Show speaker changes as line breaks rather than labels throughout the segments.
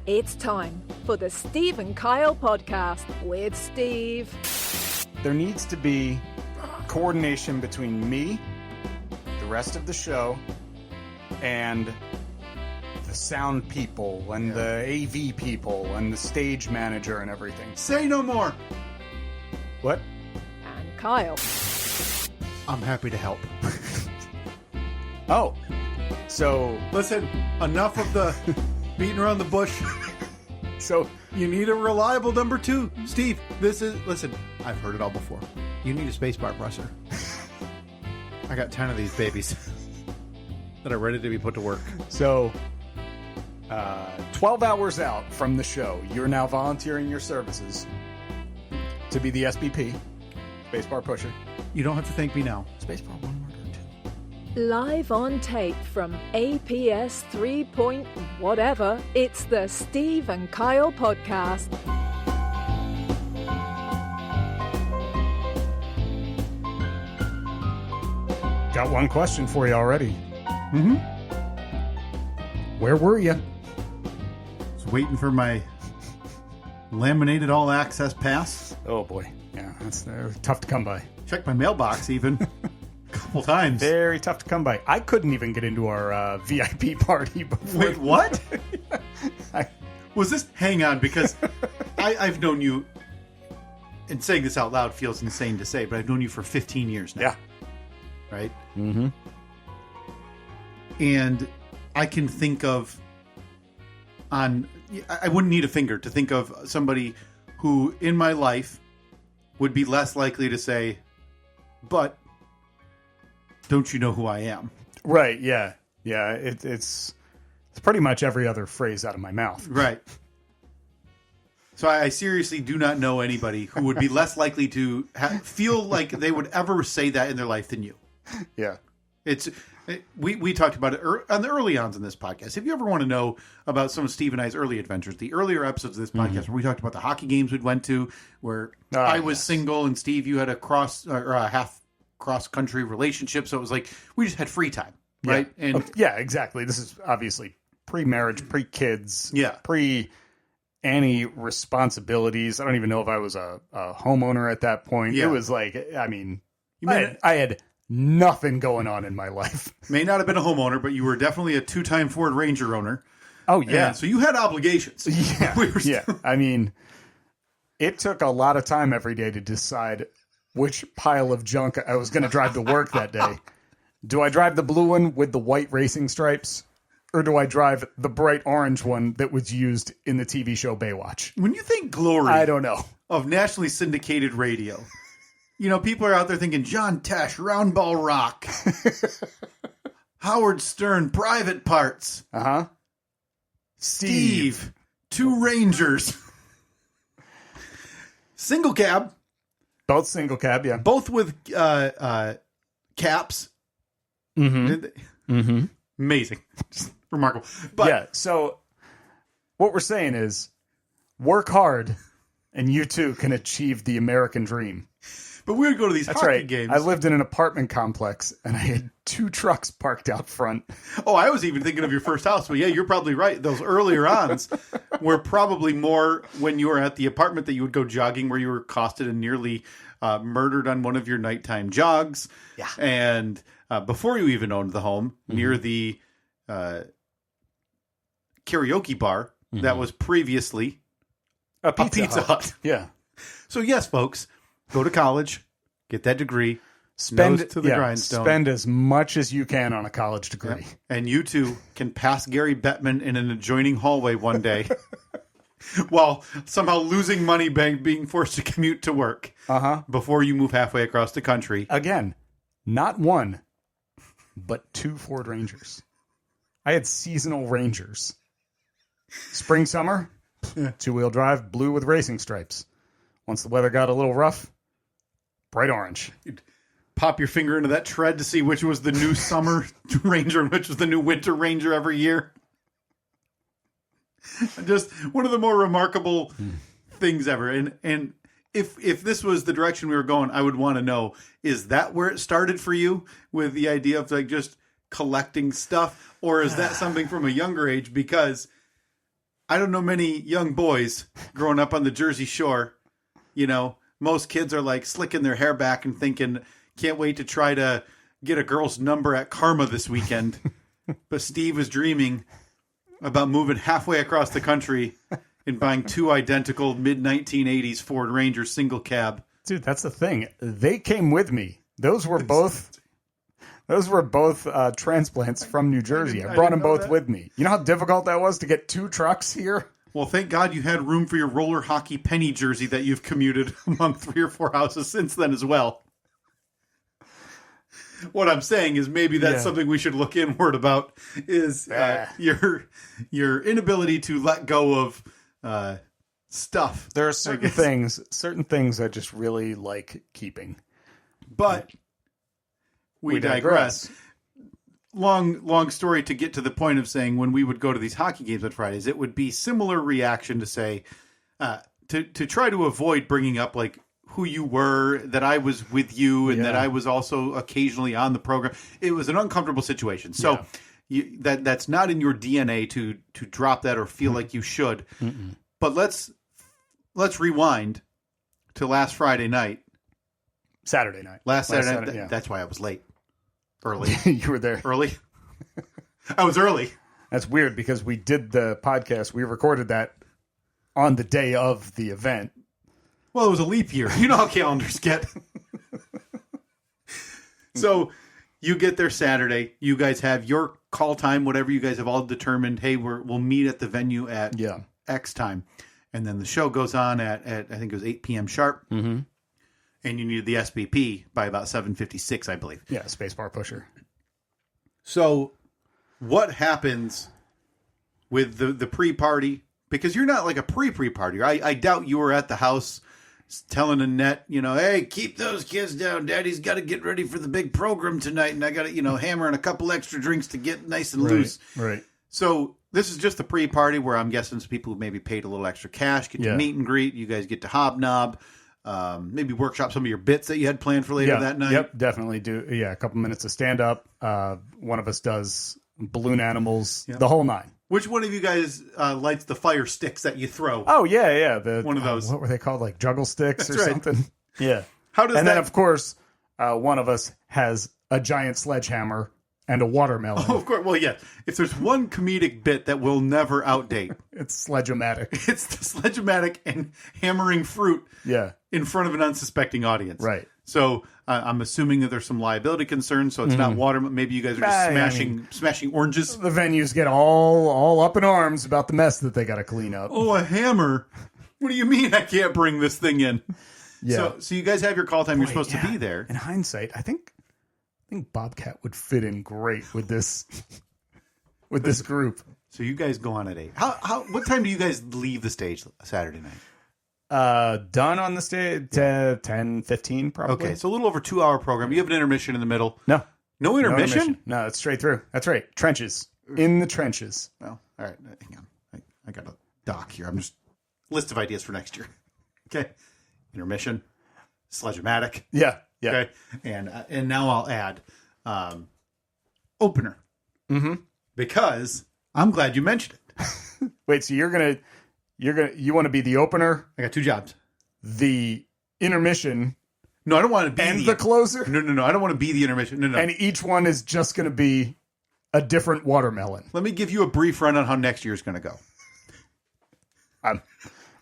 It's time for the Steve and Kyle podcast with Steve.
There needs to be coordination between me, the rest of the show, and the sound people and the AV people and the stage manager and everything.
Say no more.
What?
And Kyle.
I'm happy to help.
Oh, so
Listen, enough of the beating around the bush.
so
You need a reliable number two. Steve, listen, I've heard it all before. You need a spacebar presser. I got 10 of these babies that are ready to be put to work.
12 hours out from the show, you're now volunteering your services to be the SBP, spacebar pusher.
You don't have to thank me now.
Spacebar 1 word or 2.
Live on tape from APS 3 point whatever, it's the Steve and Kyle podcast.
Got one question for you already.
Mm-hmm.
Where were you?
Was waiting for my laminated all access pass.
Oh boy, yeah, that's tough to come by.
Checked my mailbox even a couple times.
Very tough to come by. I couldn't even get into our VIP party before.
Wait, what? Was this? Hang on, because I've known you, and saying this out loud feels insane to say, but I've known you for 15 years now.
Yeah.
Right?
Mm-hmm.
And I can think of, I wouldn't need a finger to think of somebody who in my life would be less likely to say, but don't you know who I am?
Right, yeah. Yeah, it's pretty much every other phrase out of my mouth.
Right. So I seriously do not know anybody who would be less likely to feel like they would ever say that in their life than you.
Yeah.
We talked about it on the early ons in this podcast. If you ever want to know about some of Steve and I's early adventures, the earlier episodes of this podcast where we talked about the hockey games we'd went to, where I was single and Steve, you had a half cross country relationship, so it was like we just had free time, right?
Yeah.
And
yeah, exactly. This is obviously pre-marriage, pre-kids, pre any responsibilities. I don't even know if I was a homeowner at that point. Yeah. It was like, I mean, I had nothing going on in my life.
May not have been a homeowner, but you were definitely a 2-time Ford Ranger owner.
Oh, yeah.
And so you had obligations.
Yeah. I mean, it took a lot of time every day to decide which pile of junk I was going to drive to work that day. Do I drive the blue one with the white racing stripes? Or do I drive the bright orange one that was used in the TV show Baywatch?
When you think glory,
I don't know,
of nationally syndicated radio, you know, people are out there thinking John Tesh, Roundball Rock, Howard Stern, Private Parts, Steve, 2 Rangers, single cab,
both single cab, yeah,
both with caps.
Mm-hmm.
Amazing. Remarkable. But
yeah, so what we're saying is work hard and you too can achieve the American dream.
But we would go to these hockey games.
I lived in an apartment complex and I had 2 trucks parked out front.
Oh, I was even thinking of your first house. But yeah, you're probably right. Those earlier ons were probably more when you were at the apartment that you would go jogging, where you were accosted and nearly murdered on one of your nighttime jogs.
Yeah.
And before you even owned the home, near the karaoke bar that was previously
a Pizza Hut. Yeah.
So yes, folks, go to college, get that degree,
spend
to the grindstone.
Spend as much as you can on a college degree.
Yeah. And you too can pass Gary Bettman in an adjoining hallway one day while somehow losing money being forced to commute to work before you move halfway across the country.
Again, not 1, but 2 Ford Rangers. I had seasonal Rangers. Spring, summer, 2-wheel drive, blue with racing stripes. Once the weather got a little rough, bright orange.
You'd pop your finger into that tread to see which was the new summer Ranger and which was the new winter Ranger every year. Just one of the more remarkable things ever. And if this was the direction we were going, I would want to know, is that where it started for you with the idea of like just collecting stuff? Or is that something from a younger age? Because I don't know many young boys growing up on the Jersey Shore. You know, most kids are like slicking their hair back and thinking, can't wait to try to get a girl's number at Karma this weekend. But Steve was dreaming about moving halfway across the country and buying 2 identical mid-1980s Ford Ranger single cab.
Dude, that's the thing. They came with me. Those were both transplants from New Jersey. I brought them both with me. You know how difficult that was to get 2 trucks here?
Well, thank God you had room for your roller hockey penny jersey that you've commuted among 3 or 4 houses since then as well. What I'm saying is maybe that's something we should look inward about is your inability to let go of stuff.
There are certain things I just really like keeping.
But we digress. Long story to get to the point of saying when we would go to these hockey games on Fridays, it would be similar reaction to say, to try to avoid bringing up like who you were, that I was with you, and that I was also occasionally on the program. It was an uncomfortable situation. So that's not in your DNA to drop that or feel like you should. Mm-mm. But let's rewind to last Friday night.
Saturday night.
Last Saturday night. That's why I was late. Early.
You were there.
Early? I was early.
That's weird because we did the podcast. We recorded that on the day of the event.
Well, it was a leap year. You know how calendars get. So you get there Saturday. You guys have your call time, whatever you guys have all determined. Hey, we'll meet at the venue at X time. And then the show goes on at I think it was 8 p.m. sharp. Mm-hmm. And you needed the SBP by about 7:56, I believe.
Yeah, spacebar pusher.
So what happens with the pre-party? Because you're not like a pre-party. I doubt you were at the house telling Annette, hey, keep those kids down. Daddy's got to get ready for the big program tonight. And I got to, hammer in a couple extra drinks to get nice and loose.
Right.
So this is just the pre-party where I'm guessing some people who maybe paid a little extra cash, get to meet and greet. You guys get to hobnob. Maybe workshop some of your bits that you had planned for later that night. Yep,
definitely do. Yeah, a couple minutes of stand up. One of us does balloon animals, the whole 9.
Which one of you guys lights the fire sticks that you throw?
Oh yeah.
One of those.
What were they called? Like juggle sticks
That's
or
right.
something? Yeah. Then of course, one of us has a giant sledgehammer and a watermelon.
Oh, of course. Well, yeah. If there's one comedic bit that will never outdate,
it's Sledge-O-Matic.
It's the Sledge-O-Matic and hammering fruit in front of an unsuspecting audience.
Right.
So I'm assuming that there's some liability concerns, so it's not water. Maybe you guys are just smashing oranges.
The venues get all up in arms about the mess that they got to clean up.
Oh, a hammer. What do you mean I can't bring this thing in?
Yeah.
So you guys have your call time. You're supposed to be there.
In hindsight, I think Bobcat would fit in great with this group.
So you guys go on at 8. What time do you guys leave the stage Saturday night?
Done on the stage 10:15 probably.
Okay, so a little over 2-hour program. You have an intermission in the middle.
No
intermission?
No, it's straight through. That's right. Trenches. In the trenches.
Well, all right. Hang on. I got a doc here. I'm just list of ideas for next year. Okay. Intermission. Sledge-O-Matic.
Yeah.
Okay. And now I'll add opener. Mm-hmm. Because I'm glad you mentioned it.
Wait, so you want to be the opener?
I got 2 jobs.
The intermission.
No, I don't want to be
the closer.
No. I don't want to be the intermission. No.
And each one is just going to be a different watermelon.
Let me give you a brief run on how next year is going to go.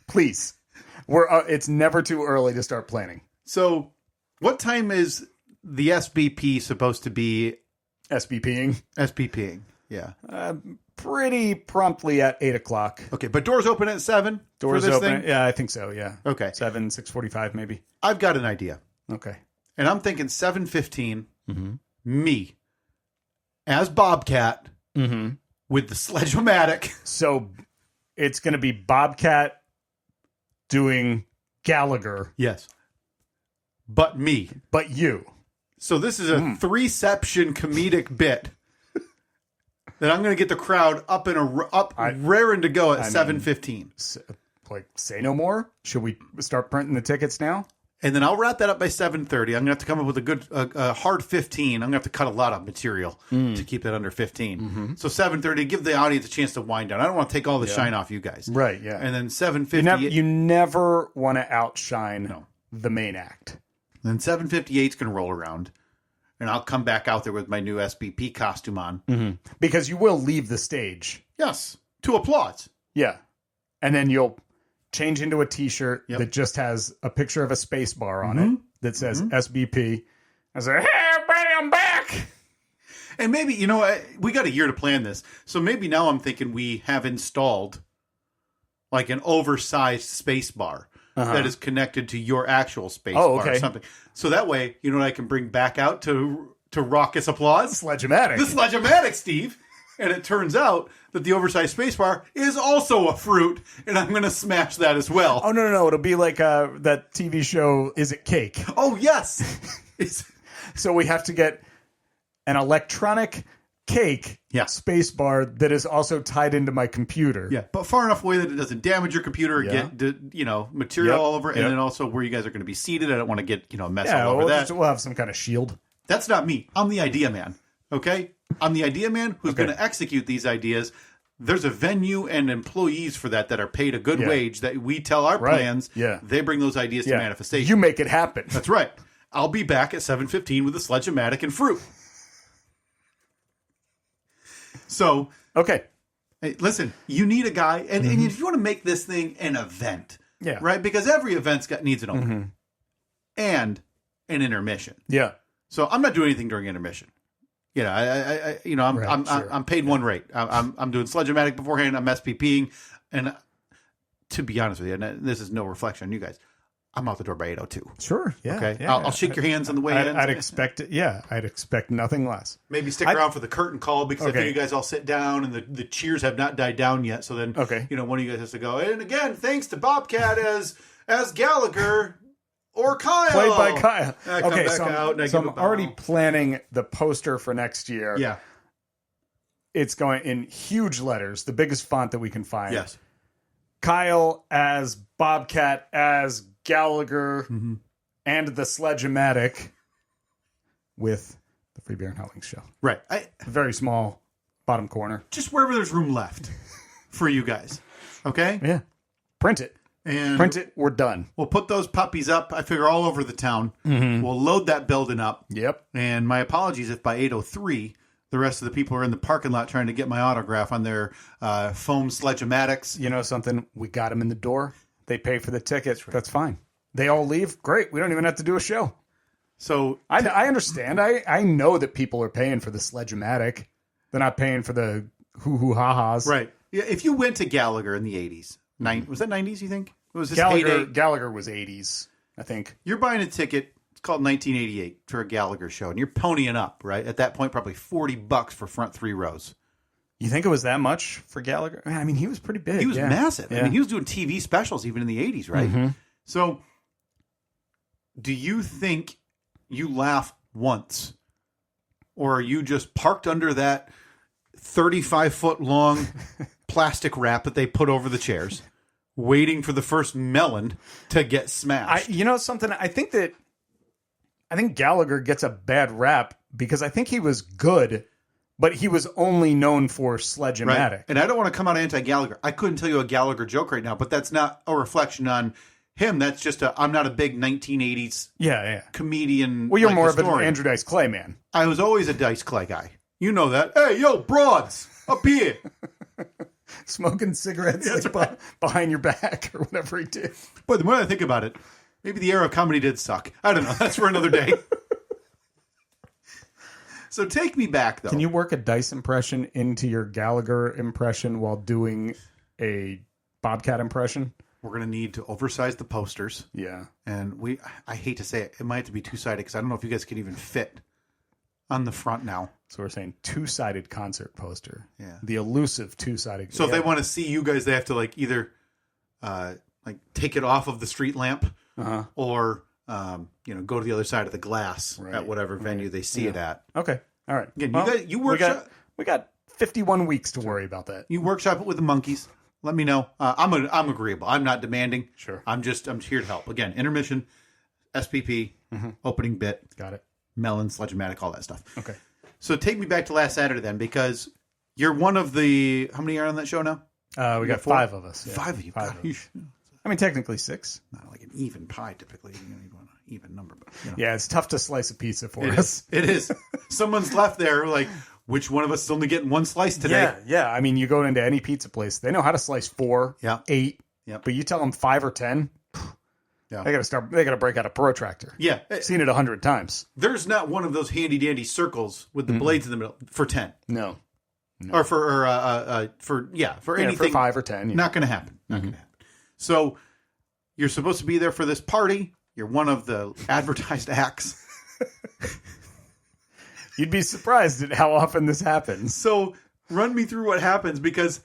Please. It's never too early to start planning.
So, what time is the SBP supposed to be? SBPing, yeah.
Pretty promptly at 8 o'clock.
Okay, but doors open at 7?
Doors open. Yeah, I think so, yeah.
Okay.
6:45 maybe.
I've got an idea.
Okay.
And I'm thinking 7:15, me, as Bobcat, with the Sledge-O-Matic.
So, it's going to be Bobcat doing Gallagher.
Yes. But me.
But you.
So this is a 3-ception comedic bit that I'm going to get the crowd up raring to go at 7:15.
Say no more? Should we start printing the tickets now?
And then I'll wrap that up by 7:30. I'm going to have to come up with a good, hard 15. I'm going to have to cut a lot of material to keep that under 15.
Mm-hmm.
So 7:30, give the audience a chance to wind down. I don't want to take all the shine off you guys.
Right, yeah.
And then 7:50.
You never want to outshine the main act.
Then 7:58 is going to roll around. And I'll come back out there with my new SBP costume on.
Mm-hmm. Because you will leave the stage.
Yes. To applause.
Yeah. And then you'll change into a T-shirt that just has a picture of a space bar on it that says SBP. I say, hey, everybody, I'm back.
And maybe, we got a year to plan this. So maybe now I'm thinking we have installed like an oversized space bar that is connected to your actual space bar or something. So that way, you know what I can bring back out to raucous applause?
Sledge-o-matic.
The Sledge-o-matic, Steve. And it turns out that the oversized spacebar is also a fruit, and I'm going to smash that as well.
Oh, no. It'll be like that TV show, Is It Cake?
Oh, yes.
So we have to get an electronic cake spacebar that is also tied into my computer.
Yeah, but far enough away that it doesn't damage your computer or get material all over, and then also where you guys are going to be seated. I don't want to get mess all over that.
We'll have some kind of shield.
That's not me. I'm the idea man. Okay? I'm the idea man who's going to execute these ideas. There's a venue and employees for that are paid a good wage that we tell our plans.
Yeah.
They bring those ideas to manifestation.
You make it happen.
That's right. I'll be back at 7:15 with a Sledge-o-matic and fruit. So,
okay.
Hey, listen, you need a guy, and if you want to make this thing an event, right? Because every event's needs an opening and an intermission.
Yeah.
So I'm not doing anything during intermission. I'm paid one rate. I'm doing Sledge-o-matic beforehand. I'm SPPing, and to be honest with you, and this is no reflection on you guys, I'm out the door by 8:02.
Sure. Yeah.
Okay.
Yeah,
I'll shake your hands on the way in.
I'd expect it. Yeah. I'd expect nothing less.
Maybe stick around for the curtain call because I think you guys all sit down and the cheers have not died down yet. So then, one of you guys has to go. And again, thanks to Bobcat as Gallagher. Or Kyle.
Played by Kyle.
Okay, so I'm
already planning the poster for next year.
Yeah.
It's going in huge letters, the biggest font that we can find.
Yes.
Kyle as Bobcat as Gallagher and the Sledge-o-matic with the Free Beer and Hot Wings show.
Right.
Very small bottom corner.
Just wherever there's room left for you guys. Okay?
Yeah. Print it. We're done.
We'll put those puppies up, I figure, all over the town. We'll load that building up.
Yep.
And my apologies if by 8:03, the rest of the people are in the parking lot trying to get my autograph on their foam Sledge-o-matics.
You know something? We got them in the door. They pay for the ticket. That's fine. They all leave. Great. We don't even have to do a show.
So
I understand. I know that people are paying for the Sledge-o-matic. They're not paying for the hoo-hoo-ha-has.
Right. Yeah. If you went to Gallagher in the 80s, was that 90s, you think? Was this
Gallagher was 80s, I think.
You're buying a ticket. It's called 1988 for a Gallagher show, and you're ponying up, right? At that point, probably $40 for front 3 rows.
You think it was that much for Gallagher? I mean, he was pretty big.
He was massive.
Yeah.
I mean, he was doing TV specials even in the 80s, right? So, do you think you laugh once, or are you just parked under that 35-foot long plastic wrap that they put over the chairs? Waiting for the first melon to get smashed.
You know something? I think Gallagher gets a bad rap because I think he was good, but he was only known for Sledge-o-matic.
Right. And I don't want to come out anti-Gallagher. I couldn't tell you a Gallagher joke right now, but that's not a reflection on him. That's just I'm not a big 1980s comedian.
Well, you're more of an Andrew Dice Clay man.
I was always a Dice Clay guy. You know that. Hey, yo, broads, up here.
Smoking cigarettes behind your back or whatever he did.
But the more I think about it, maybe the era of comedy did suck. I don't know. That's for another day. So take me back, though.
Can you work a Dice impression into your Gallagher impression while doing a Bobcat impression?
We're going to need to oversize the posters.
Yeah.
And I hate to say it, it might have to be two-sided because I don't know if you guys can even fit on the front now.
So we're saying two-sided concert poster.
Yeah.
The elusive two-sided.
So if they want to see you guys, they have to either take it off of the street lamp or go to the other side of the glass at whatever venue they see it at.
Okay. All right.
Again, you workshop.
We got 51 weeks to worry about that.
You workshop it with the monkeys. Let me know. I'm agreeable. I'm not demanding.
Sure.
I'm here to help. Again, intermission SPP, opening bit.
Got it.
Melon, Sledge-O-Matic, all that stuff.
Okay.
So take me back to last Saturday then, because you're one of the... How many are on that show now?
We got 5 of us. Yeah.
5 of you.
Five of us. I mean, technically 6.
Not like an even pie, typically. You want an even number. But,
Yeah, it's tough to slice a pizza for us.
It is. Someone's left there like, which one of us is only getting one slice today?
Yeah. I mean, you go into any pizza place, they know how to slice 4, 8.
Yep.
But you tell them 5 or 10,
Yeah.
they got to break out a protractor.
Yeah.
Seen it 100 times.
There's not one of those handy dandy circles with the blades in the middle for 10.
No.
Or for anything.
For 5 or 10. Yeah.
Not going to happen. Not going to happen. So you're supposed to be there for this party. You're one of the advertised acts.
You'd be surprised at how often this happens.
So run me through what happens, because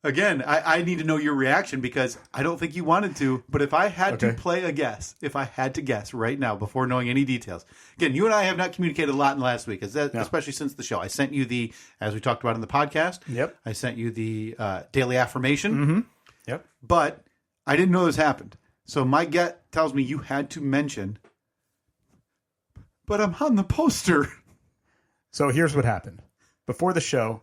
again, I need to know your reaction, because I don't think you wanted to, but if I had to play a guess, if I had to guess right now before knowing any details, again, you and I have not communicated a lot in the last week, especially since the show. I sent you as we talked about in the podcast.
Yep.
I sent you the daily affirmation.
Mm-hmm. Yep.
But I didn't know this happened. So my gut tells me you had to mention, but I'm on the poster.
So here's what happened. Before the show,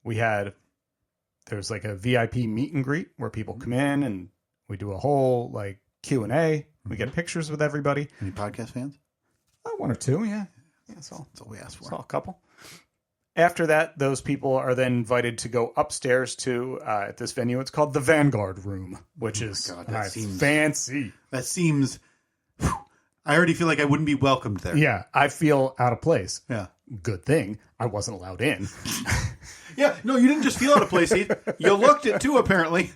there's like a VIP meet and greet where people come in and we do a whole like Q&A. We get pictures with everybody.
Any podcast fans?
1 or 2, yeah. That's all
we asked for.
That's all, a couple. After that, those people are then invited to go upstairs to, at this venue, it's called the Vanguard Room, which is
seems
fancy.
That seems... I already feel like I wouldn't be welcomed there.
Yeah, I feel out of place.
Yeah.
Good thing I wasn't allowed in.
Yeah, no, you didn't just feel out of place. You looked it too, apparently.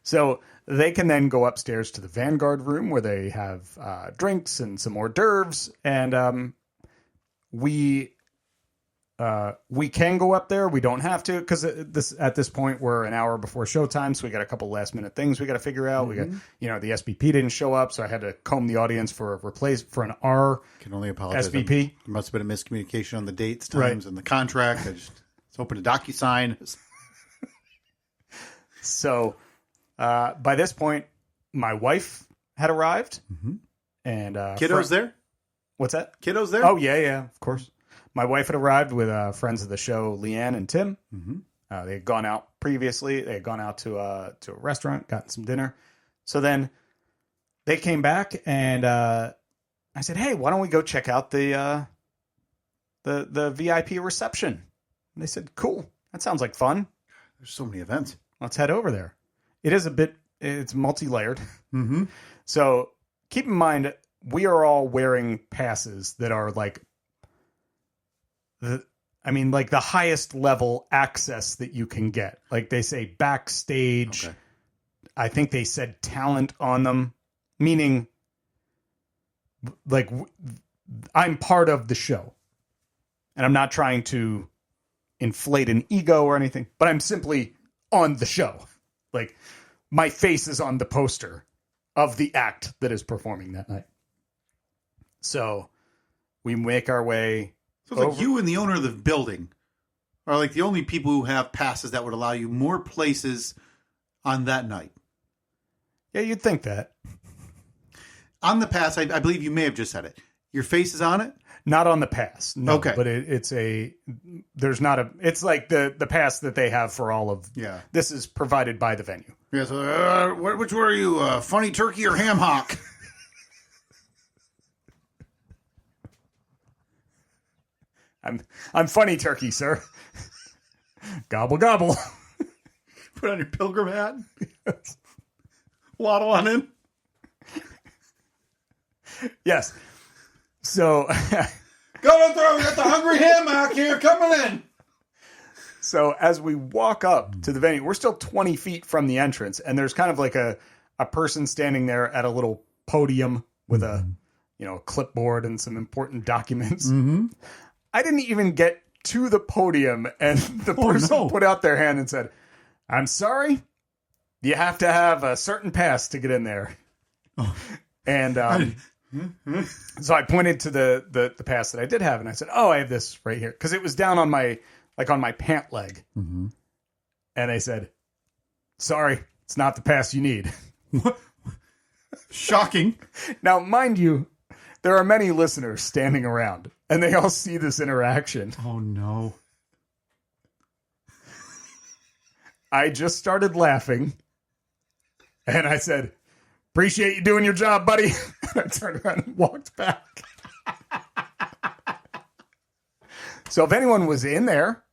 So they can then go upstairs to the Vanguard Room where they have drinks and some hors d'oeuvres. And we can go up there. We don't have to, because at this point we're an hour before showtime, so we got a couple last minute things we got to figure out. We got the SBP didn't show up, so I had to comb the audience for an R.
Can only apologize.
SBP.
There must have been a miscommunication on the dates, times, and the contract. I just opened a DocuSign.
So by this point, my wife had arrived, and
kiddos there.
What's that?
Kiddos there?
Oh yeah, of course. My wife had arrived with friends of the show, Leanne and Tim. They had gone out previously. They had gone out to a restaurant, gotten some dinner. So then they came back, and I said, "Hey, why don't we go check out the VIP reception?" And they said, "Cool, that sounds like fun.
There's so many events.
Let's head over there." It's multi-layered. So keep in mind, we are all wearing passes that are like the highest level access that you can get. Like they say backstage. Okay. I think they said talent on them, meaning like I'm part of the show, and I'm not trying to inflate an ego or anything, but I'm simply on the show. Like my face is on the poster of the act that is performing that night. So we make our way.
So it's like you and the owner of the building are like the only people who have passes that would allow you more places on that night.
Yeah, you'd think that.
On the pass, I believe you may have just said it. Your face is on it?
Not on the pass. No,
okay.
But it's it's like the pass that they have for all of.
Yeah.
This is provided by the venue.
Yeah. So, which one are you? Funny turkey or ham hock?
I'm funny turkey, sir. Gobble gobble.
Put on your pilgrim hat. Yes. Waddle on in.
Yes. So
go through. We got the hungry ham hock here coming in.
So as we walk up to the venue, we're still 20 feet from the entrance, and there's kind of like a person standing there at a little podium with a clipboard and some important documents. I didn't even get to the podium, and the person put out their hand and said, "I'm sorry, you have to have a certain pass to get in there." And so I pointed to the pass that I did have, and I said, "Oh, I have this right here," because it was down on my pant leg. And they said, "Sorry, it's not the pass you need."
Shocking.
Now, mind you, there are many listeners standing around, and they all see this interaction.
Oh, no.
I just started laughing, and I said, appreciate you doing your job, buddy. And I turned around and walked back. So if anyone was in there,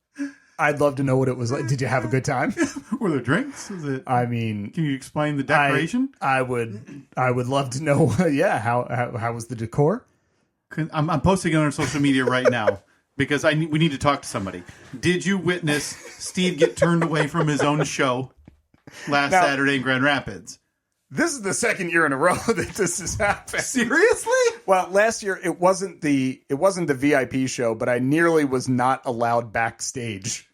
I'd love to know what it was like. Did you have a good time?
Were there drinks?
I mean,
can you explain the decoration?
I would love to know. Yeah, how was the decor?
I'm posting it on social media right now because we need to talk to somebody. Did you witness Steve get turned away from his own show last Saturday in Grand Rapids?
This is the second year in a row that this has happened.
Seriously?
Well, last year it wasn't the VIP show, but I nearly was not allowed backstage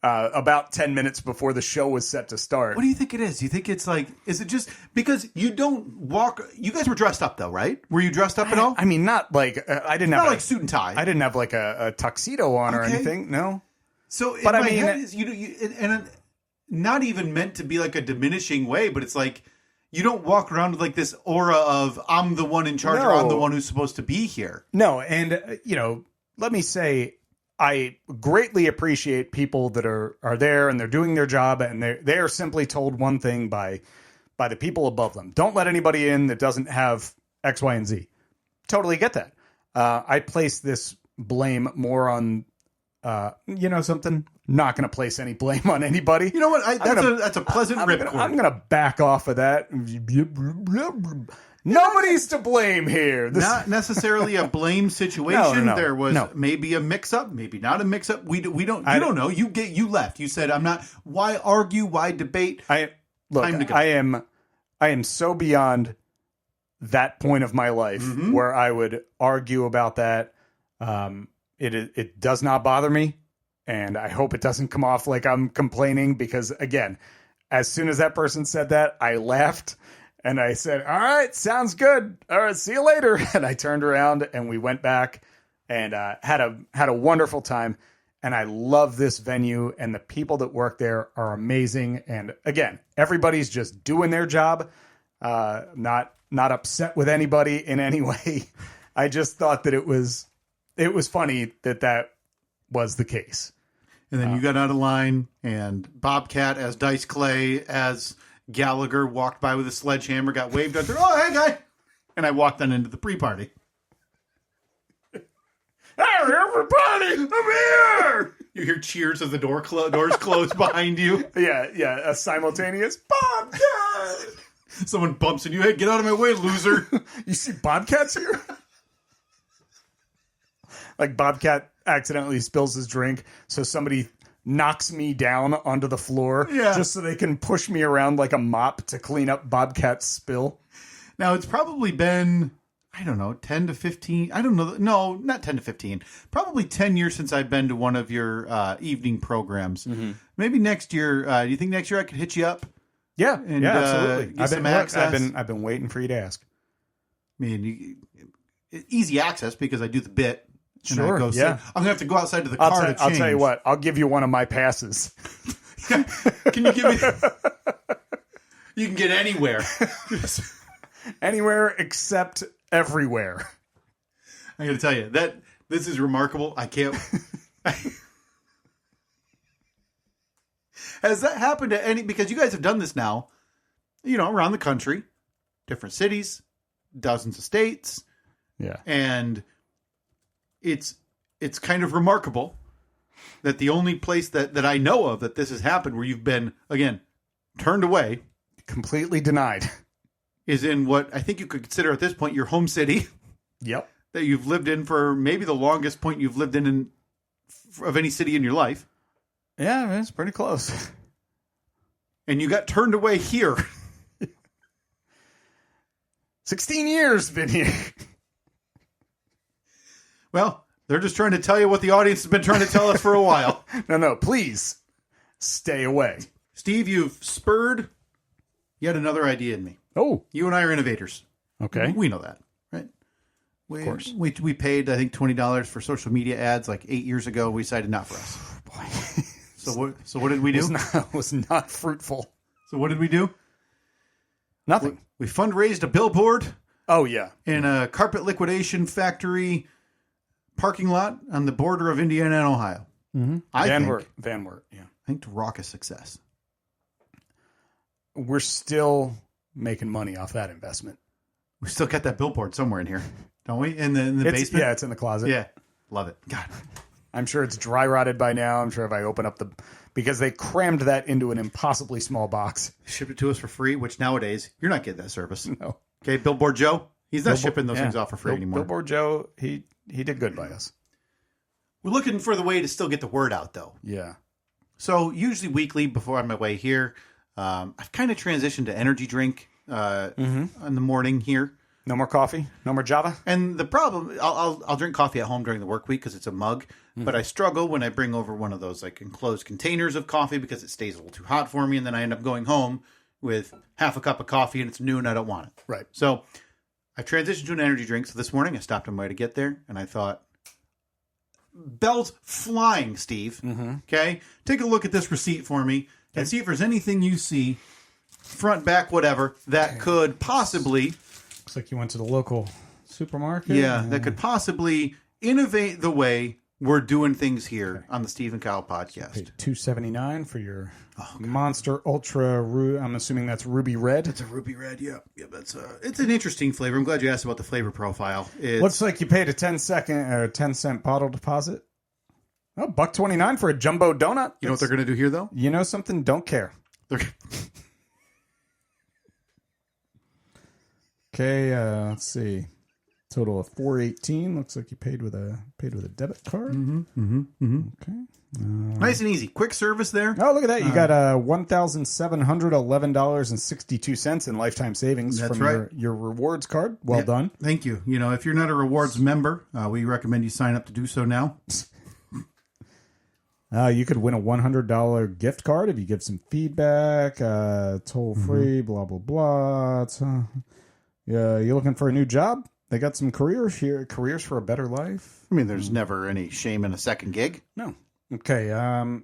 about 10 minutes before the show was set to start.
What do you think it is? Do you think it's like, is it just because you don't walk? You guys were dressed up though, right? Were you dressed up at all?
I mean, not like I didn't have
like suit and tie.
I didn't have like a tuxedo on or anything. No.
So, but I mean, head is, and not even meant to be like a diminishing way, but it's like. You don't walk around with like this aura of I'm the one in charge or I'm the one who's supposed to be here.
No, and let me say I greatly appreciate people that are there and they're doing their job and they are simply told one thing by the people above them. Don't let anybody in that doesn't have X, Y, and Z. Totally get that. I place this blame more on something. Not going to place any blame on anybody.
You know what? That's a pleasant ripcord.
I'm going to back off of that. Nobody's to blame here.
Not necessarily a blame situation. No. There was maybe a mix-up, maybe not a mix-up. We don't. You don't know. You left. You said, "I'm not." Why argue? Why debate?
Time to go. I am so beyond that point of my life where I would argue about that. It does not bother me. And I hope it doesn't come off like I'm complaining because, again, as soon as that person said that, I laughed and I said, all right, sounds good. All right, see you later. And I turned around and we went back and had a wonderful time. And I love this venue and the people that work there are amazing. And, again, everybody's just doing their job, not upset with anybody in any way. I just thought that it was funny that was the case.
And then you got out of line, and Bobcat as Dice Clay as Gallagher walked by with a sledgehammer, got waved at. Oh, hey, guy! And I walked on into the pre-party. Hey, everybody! I'm here! You hear cheers as the doors close behind you.
Yeah, a simultaneous Bobcat!
Someone bumps into you. Hey, get out of my way, loser!
You see Bobcats here? Like Bobcat accidentally spills his drink, so somebody knocks me down onto the floor just so they can push me around like a mop to clean up Bobcat's spill.
Now, it's probably been, I don't know, 10 to 15. I don't know. No, not 10 to 15. Probably 10 years since I've been to one of your evening programs. Mm-hmm. Maybe next year. Do you think next year I could hit you up?
Yeah, and, absolutely.
Get some access.
I've been waiting for you to ask.
I mean, easy access because I do the bit.
Sure,
I'm going to have to go outside to the car to change.
I'll tell you what. I'll give you one of my passes.
Can you give me... You can get anywhere.
Anywhere except everywhere.
I got to tell you, that this is remarkable. I can't... Has that happened to any... Because you guys have done this now, around the country, different cities, dozens of states.
Yeah.
And... It's kind of remarkable that the only place that I know of that this has happened where you've been, again, turned away.
Completely denied.
Is in what I think you could consider at this point your home city.
Yep.
That you've lived in for maybe the longest point you've lived in of any city in your life.
Yeah, it's pretty close.
And you got turned away here.
16 years been here.
Well, they're just trying to tell you what the audience has been trying to tell us for a while.
No, please stay away.
Steve, you've spurred yet another idea in me.
Oh.
You and I are innovators.
Okay.
We know that, right?
Of course.
We paid, I think, $20 for social media ads like 8 years ago. We decided not for us.
Boy.
So what did we do?
It was not fruitful.
So what did we do?
Nothing.
We fundraised a billboard
Oh, yeah.
In a carpet liquidation factory parking lot on the border of Indiana and Ohio.
Mm-hmm. Van Wert, yeah.
I think to raucous success.
We're still making money off that investment.
We still got that billboard somewhere in here, don't we? In the basement?
Yeah, it's in the closet.
Yeah, love it. God.
I'm sure it's dry rotted by now. I'm sure if I open up because they crammed that into an impossibly small box.
Shipped it to us for free, which nowadays, you're not getting that service.
No.
Okay, Billboard Joe, he's not shipping those things off for free anymore.
Billboard Joe, he did good by us.
We're looking for the way to still get the word out, though.
Yeah.
So usually weekly before on my way here, I've kind of transitioned to energy drink in the morning here.
No more coffee? No more Java?
And the problem, I'll drink coffee at home during the work week because it's a mug, but I struggle when I bring over one of those like enclosed containers of coffee because it stays a little too hot for me, and then I end up going home with half a cup of coffee and it's noon, I don't want it.
Right.
So I transitioned to an energy drink. So this morning I stopped on my way to get there, and I thought, bells flying, Steve. Okay? Take a look at this receipt for me and see if there's anything you see, front, back, whatever, that could possibly...
Looks like you went to the local supermarket.
Yeah, that could possibly innovate the way we're doing things here on the Steve and Kyle podcast.
Paid $2.79 for your Monster Ultra. I'm assuming that's Ruby Red.
It's a Ruby Red, yeah. That's it's an interesting flavor. I'm glad you asked about the flavor profile.
Looks like you paid a 10-cent bottle deposit. Oh, $1.29 for a jumbo donut.
You know what they're going to do here, though?
You know something? Don't care. Okay, let's see. Total of $4.18. Looks like you paid with a debit card. Okay.
Nice and easy. Quick service there.
Oh, look at that. You got $1,711.62 in lifetime savings from your rewards card. Well done.
Thank you. You know, if you're not a rewards member, we recommend you sign up to do so now.
You could win a $100 gift card if you give some feedback. Toll free, blah, blah, blah. You're looking for a new job? They got some careers here. Careers for a better life.
I mean, there's never any shame in a second gig.
No. Okay.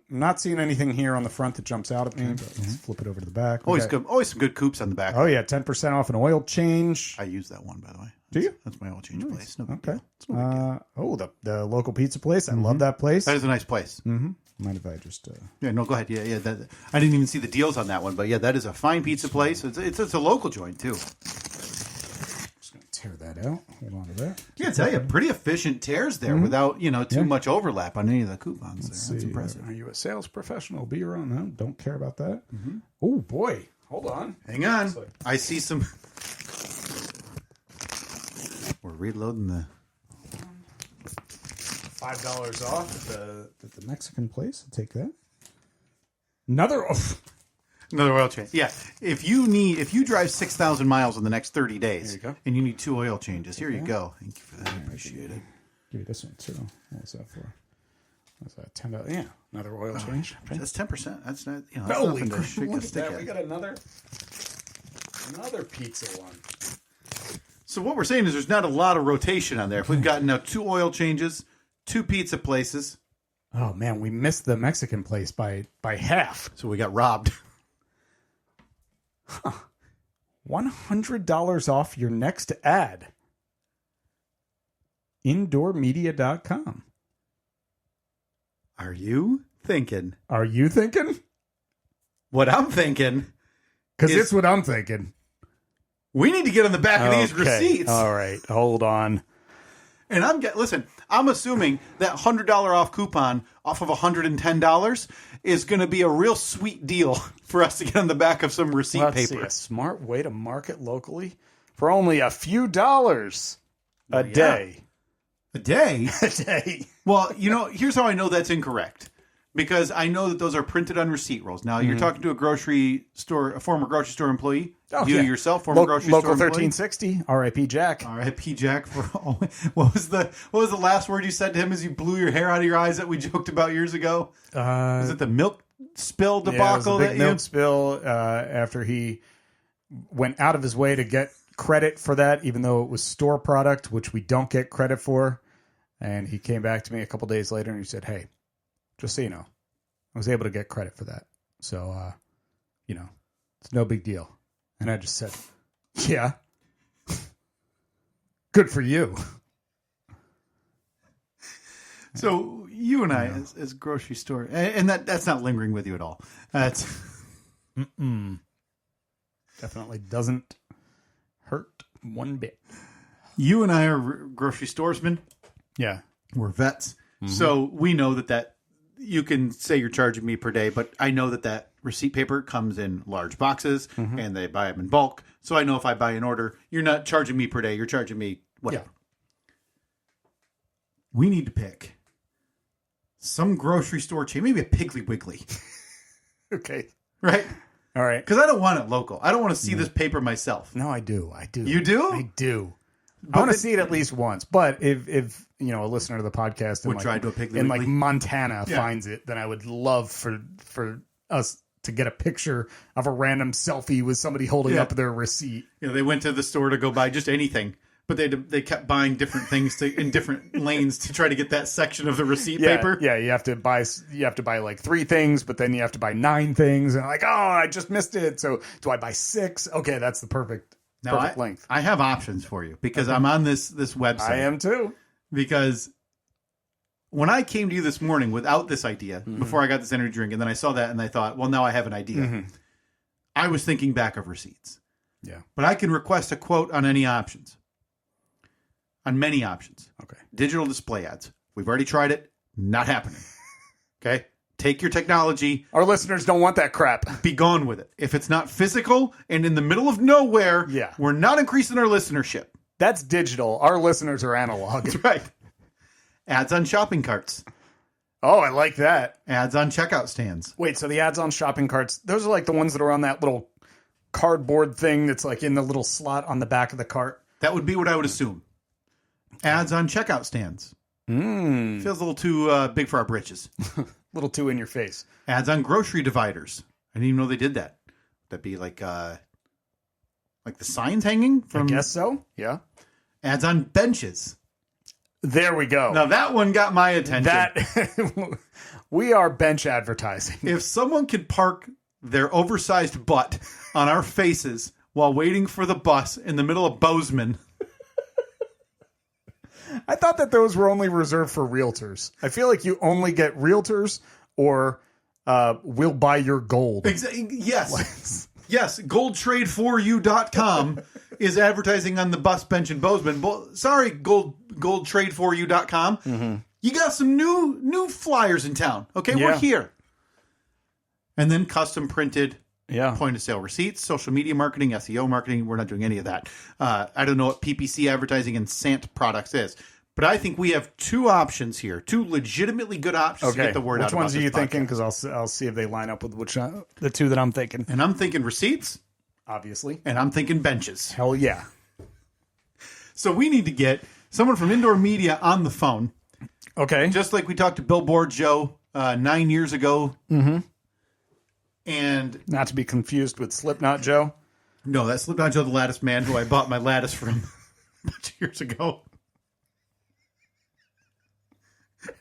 Not seeing anything here on the front that jumps out at me. But let's flip it over to the back.
Always some good coupes on the back.
Oh, yeah. 10% off an oil change.
I use that one, by the way.
Do you?
That's my oil change place. No
okay. The local pizza place. I love that place.
That is a nice place.
Mind if I just...
Yeah, no, go ahead. Yeah. I didn't even see the deals on that one. But yeah, that is a fine pizza place. It's a local joint, too.
Tear that out. Hold on to that.
Yeah, I tell you, pretty efficient tears there without too much overlap on any of the coupons. That's impressive.
Are you a sales professional? Be your own. No, don't care about that. Oh boy, hold on.
Hang on. I see some. We're reloading the
$5 off at the Mexican place. I'll take that. Another
oil change. Yeah. If you drive 6,000 miles in the next 30 days and you need 2 oil changes, here you go. Thank you for that. I appreciate it.
Give you this one too. What was that for? What's that? $10. Yeah. Another oil change.
That's 10%. That's not, that's
holy
nothing to shake a
crap.
stick at.
We got another pizza one.
So what we're saying is there's not a lot of rotation on there. If we've got now 2 oil changes, 2 pizza places.
Oh man, we missed the Mexican place by half.
So we got robbed.
$100 off your next ad. Indoormedia.com.
Are you thinking?
Are you thinking?
What I'm thinking.
Because it's what I'm thinking.
We need to get on the back of these receipts.
All right. Hold on.
And I'm assuming that $100 off coupon off of $110 is going to be a real sweet deal for us to get on the back of some receipt paper.
See, a smart way to market locally for only a few dollars a day.
A day?
A day.
Well, here's how I know that's incorrect. Because I know that those are printed on receipt rolls. Now, you're talking to a former grocery store employee. Yourself, former grocery store employee.
Local 1360, R.I.P. Jack.
R.I.P. Jack. What was the last word you said to him as you blew your hair out of your eyes that we joked about years ago? Was it the milk spill debacle?
Yeah, it was a big milk spill after he went out of his way to get credit for that, even though it was store product, which we don't get credit for. And he came back to me a couple days later and he said, hey, just so you know, I was able to get credit for that. So, it's no big deal. And I just said, yeah. Good for you.
So you and I, as grocery store, and that's not lingering with you at all. That's
definitely doesn't hurt one bit.
You and I are grocery storesmen.
Yeah,
we're vets, so we know that you can say you're charging me per day, but I know that receipt paper comes in large boxes and they buy them in bulk. So I know if I buy an order, you're not charging me per day. You're charging me whatever. Yeah. We need to pick some grocery store chain, maybe a Piggly Wiggly.
Okay.
Right?
All right.
Because I don't want it local. I don't want to see this paper myself.
No, I do.
You do?
I do. I want to see it at least once. But if a listener to the podcast
would try to a Piggly
in
Wiggly?
Montana finds it, then I would love for us to get a picture of a random selfie with somebody holding up their receipt.
Yeah, they went to the store to go buy just anything, but they kept buying different things in different lanes to try to get that section of the receipt paper.
Yeah, you have to buy like 3 things, but then you have to buy 9 things, and like, oh, I just missed it. So do I buy 6? Okay, that's the perfect length.
I have options for you because I'm on this website.
I am too.
Because when I came to you this morning without this idea, before I got this energy drink, and then I saw that and I thought, well, now I have an idea. I was thinking back of receipts.
Yeah.
But I can request a quote on any options. On many options.
Okay.
Digital display ads. We've already tried it. Not happening. Okay. Take your technology.
Our listeners don't want that crap.
Be gone with it. If it's not physical and in the middle of nowhere, we're not increasing our listenership.
That's digital. Our listeners are analog.
That's right. Ads on shopping carts.
Oh, I like that.
Ads on checkout stands.
Wait, so the ads on shopping carts, those are like the ones that are on that little cardboard thing that's like in the little slot on the back of the cart?
That would be what I would assume. Ads on checkout stands. Feels a little too big for our britches.
A little too in your face.
Ads on grocery dividers. I didn't even know they did that. That'd be like the signs hanging from.
I guess so. Yeah.
Ads on benches.
There we go.
Now that one got my attention.
We are bench advertising.
If someone could park their oversized butt on our faces while waiting for the bus in the middle of Bozeman.
I thought that those were only reserved for realtors. I feel like you only get realtors or we'll buy your gold.
Yes. Yes. Goldtrade4you.com is advertising on the bus bench in Bozeman. Sorry, goldtrade4you.com.
Mm-hmm.
You got some new flyers in town. Okay, we're here. And then custom printed point of sale receipts, social media marketing, SEO marketing. We're not doing any of that. I don't know what PPC advertising and Sant products is. But I think we have 2 options here, 2 legitimately good options to get the word out.
Which ones are you thinking? Because I'll see if they line up with the 2 that I'm thinking.
And I'm thinking receipts.
Obviously.
And I'm thinking benches.
Hell yeah.
So we need to get someone from Indoor Media on the phone.
Okay.
Just like we talked to Billboard Joe 9 years ago.
Mm-hmm.
And
not to be confused with Slipknot Joe.
No, that's Slipknot Joe the Lattice Man, who I bought my lattice from a bunch of years ago.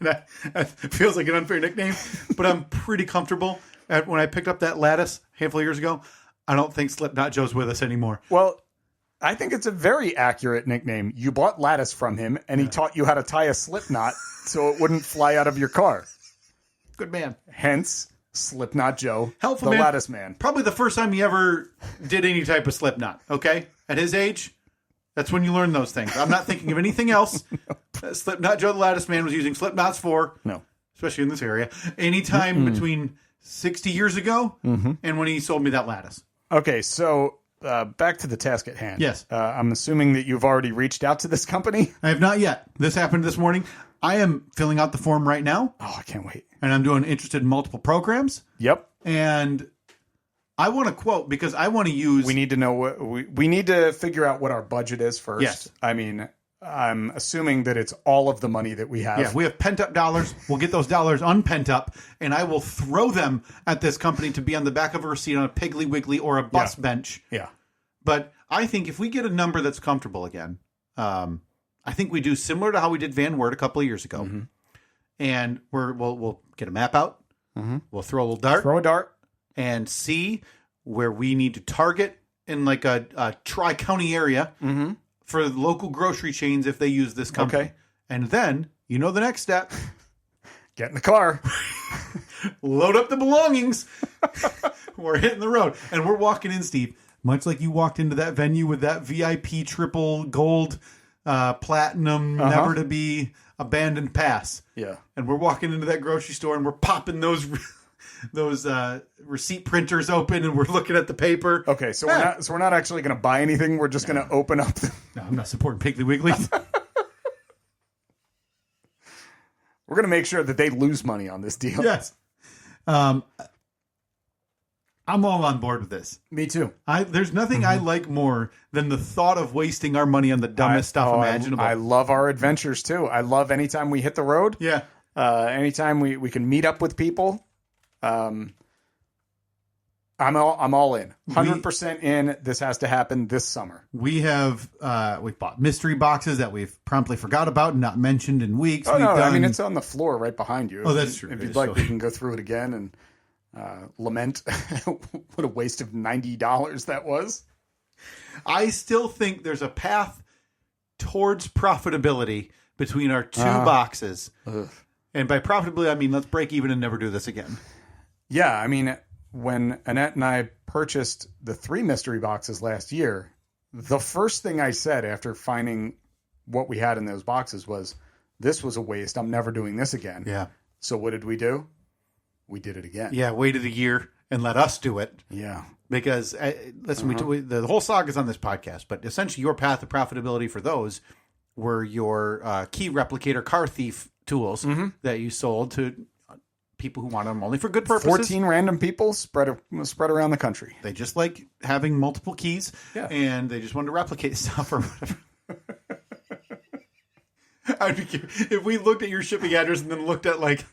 And it feels like an unfair nickname, but I'm pretty comfortable. When I picked up that lattice a handful of years ago, I don't think Slipknot Joe's with us anymore.
Well, I think it's a very accurate nickname. You bought lattice from him, and he taught you how to tie a slip knot so it wouldn't fly out of your car.
Good man.
Hence, Slipknot Joe,
helpful
the
man.
lattice man.
Probably the first time he ever did any type of slip knot, okay? At his age, that's when you learn those things. I'm not thinking of anything else. Slipknot Joe the Lattice Man was using slip knots for, especially in this area, anytime between 60 years ago and when he sold me that lattice.
Okay, so back to the task at hand.
Yes.
I'm assuming that you've already reached out to this company?
I have not yet. This happened this morning. I am filling out the form right now.
Oh, I can't wait.
And I'm doing interested in multiple programs.
Yep.
And I want to quote because I want to use...
We need to know what... We need to figure out what our budget is first.
Yes.
I mean, I'm assuming that it's all of the money that we have.
Yeah, we have pent up dollars. We'll get those dollars unpent up, and I will throw them at this company to be on the back of a receipt on a Piggly Wiggly or a bus bench.
Yeah.
But I think if we get a number that's comfortable again, I think we do similar to how we did Van Wert a couple of years ago. And we'll get a map out. We'll throw a little dart.
Throw a dart.
And see where we need to target in like a tri-county area for local grocery chains if they use this company.
Okay.
And then, you know the next step.
Get in the car.
Load up the belongings. We're hitting the road. And we're walking in, Steve, much like you walked into that venue with that VIP triple gold, platinum, never to be abandoned pass.
Yeah.
And we're walking into that grocery store and we're popping those receipt printers open and we're looking at the paper.
Okay, so we're not actually going to buy anything. We're just going to open up.
No, I'm not supporting Piggly Wiggly.
We're going to make sure that they lose money on this deal.
Yes. I'm all on board with this.
Me too.
There's nothing I like more than the thought of wasting our money on the dumbest stuff imaginable.
I love our adventures too. I love anytime we hit the road.
Yeah.
Anytime we can meet up with people. I'm all in. 100% in. This has to happen this summer.
We've bought mystery boxes that we've promptly forgot about and not mentioned in weeks.
I mean, it's on the floor right behind you.
Oh, that's true.
If you'd like, we can go through it again and lament what a waste of $90 that was.
I still think there's a path towards profitability between our two boxes.
Ugh.
And by profitability, I mean let's break even and never do this again.
Yeah, I mean, when Annette and I purchased the 3 mystery boxes last year, the first thing I said after finding what we had in those boxes was, this was a waste. I'm never doing this again.
Yeah.
So what did we do? We did it again.
Yeah, waited a year and let us do it.
Yeah.
Because, listen, the whole saga is on this podcast, but essentially your path to profitability for those were your key replicator car thief tools that you sold to people who want them only for good purposes.
14 random people spread around the country.
They just like having multiple keys,
yeah.
And they just wanted to replicate stuff or whatever. I'd be curious if we looked at your shipping address and then looked at like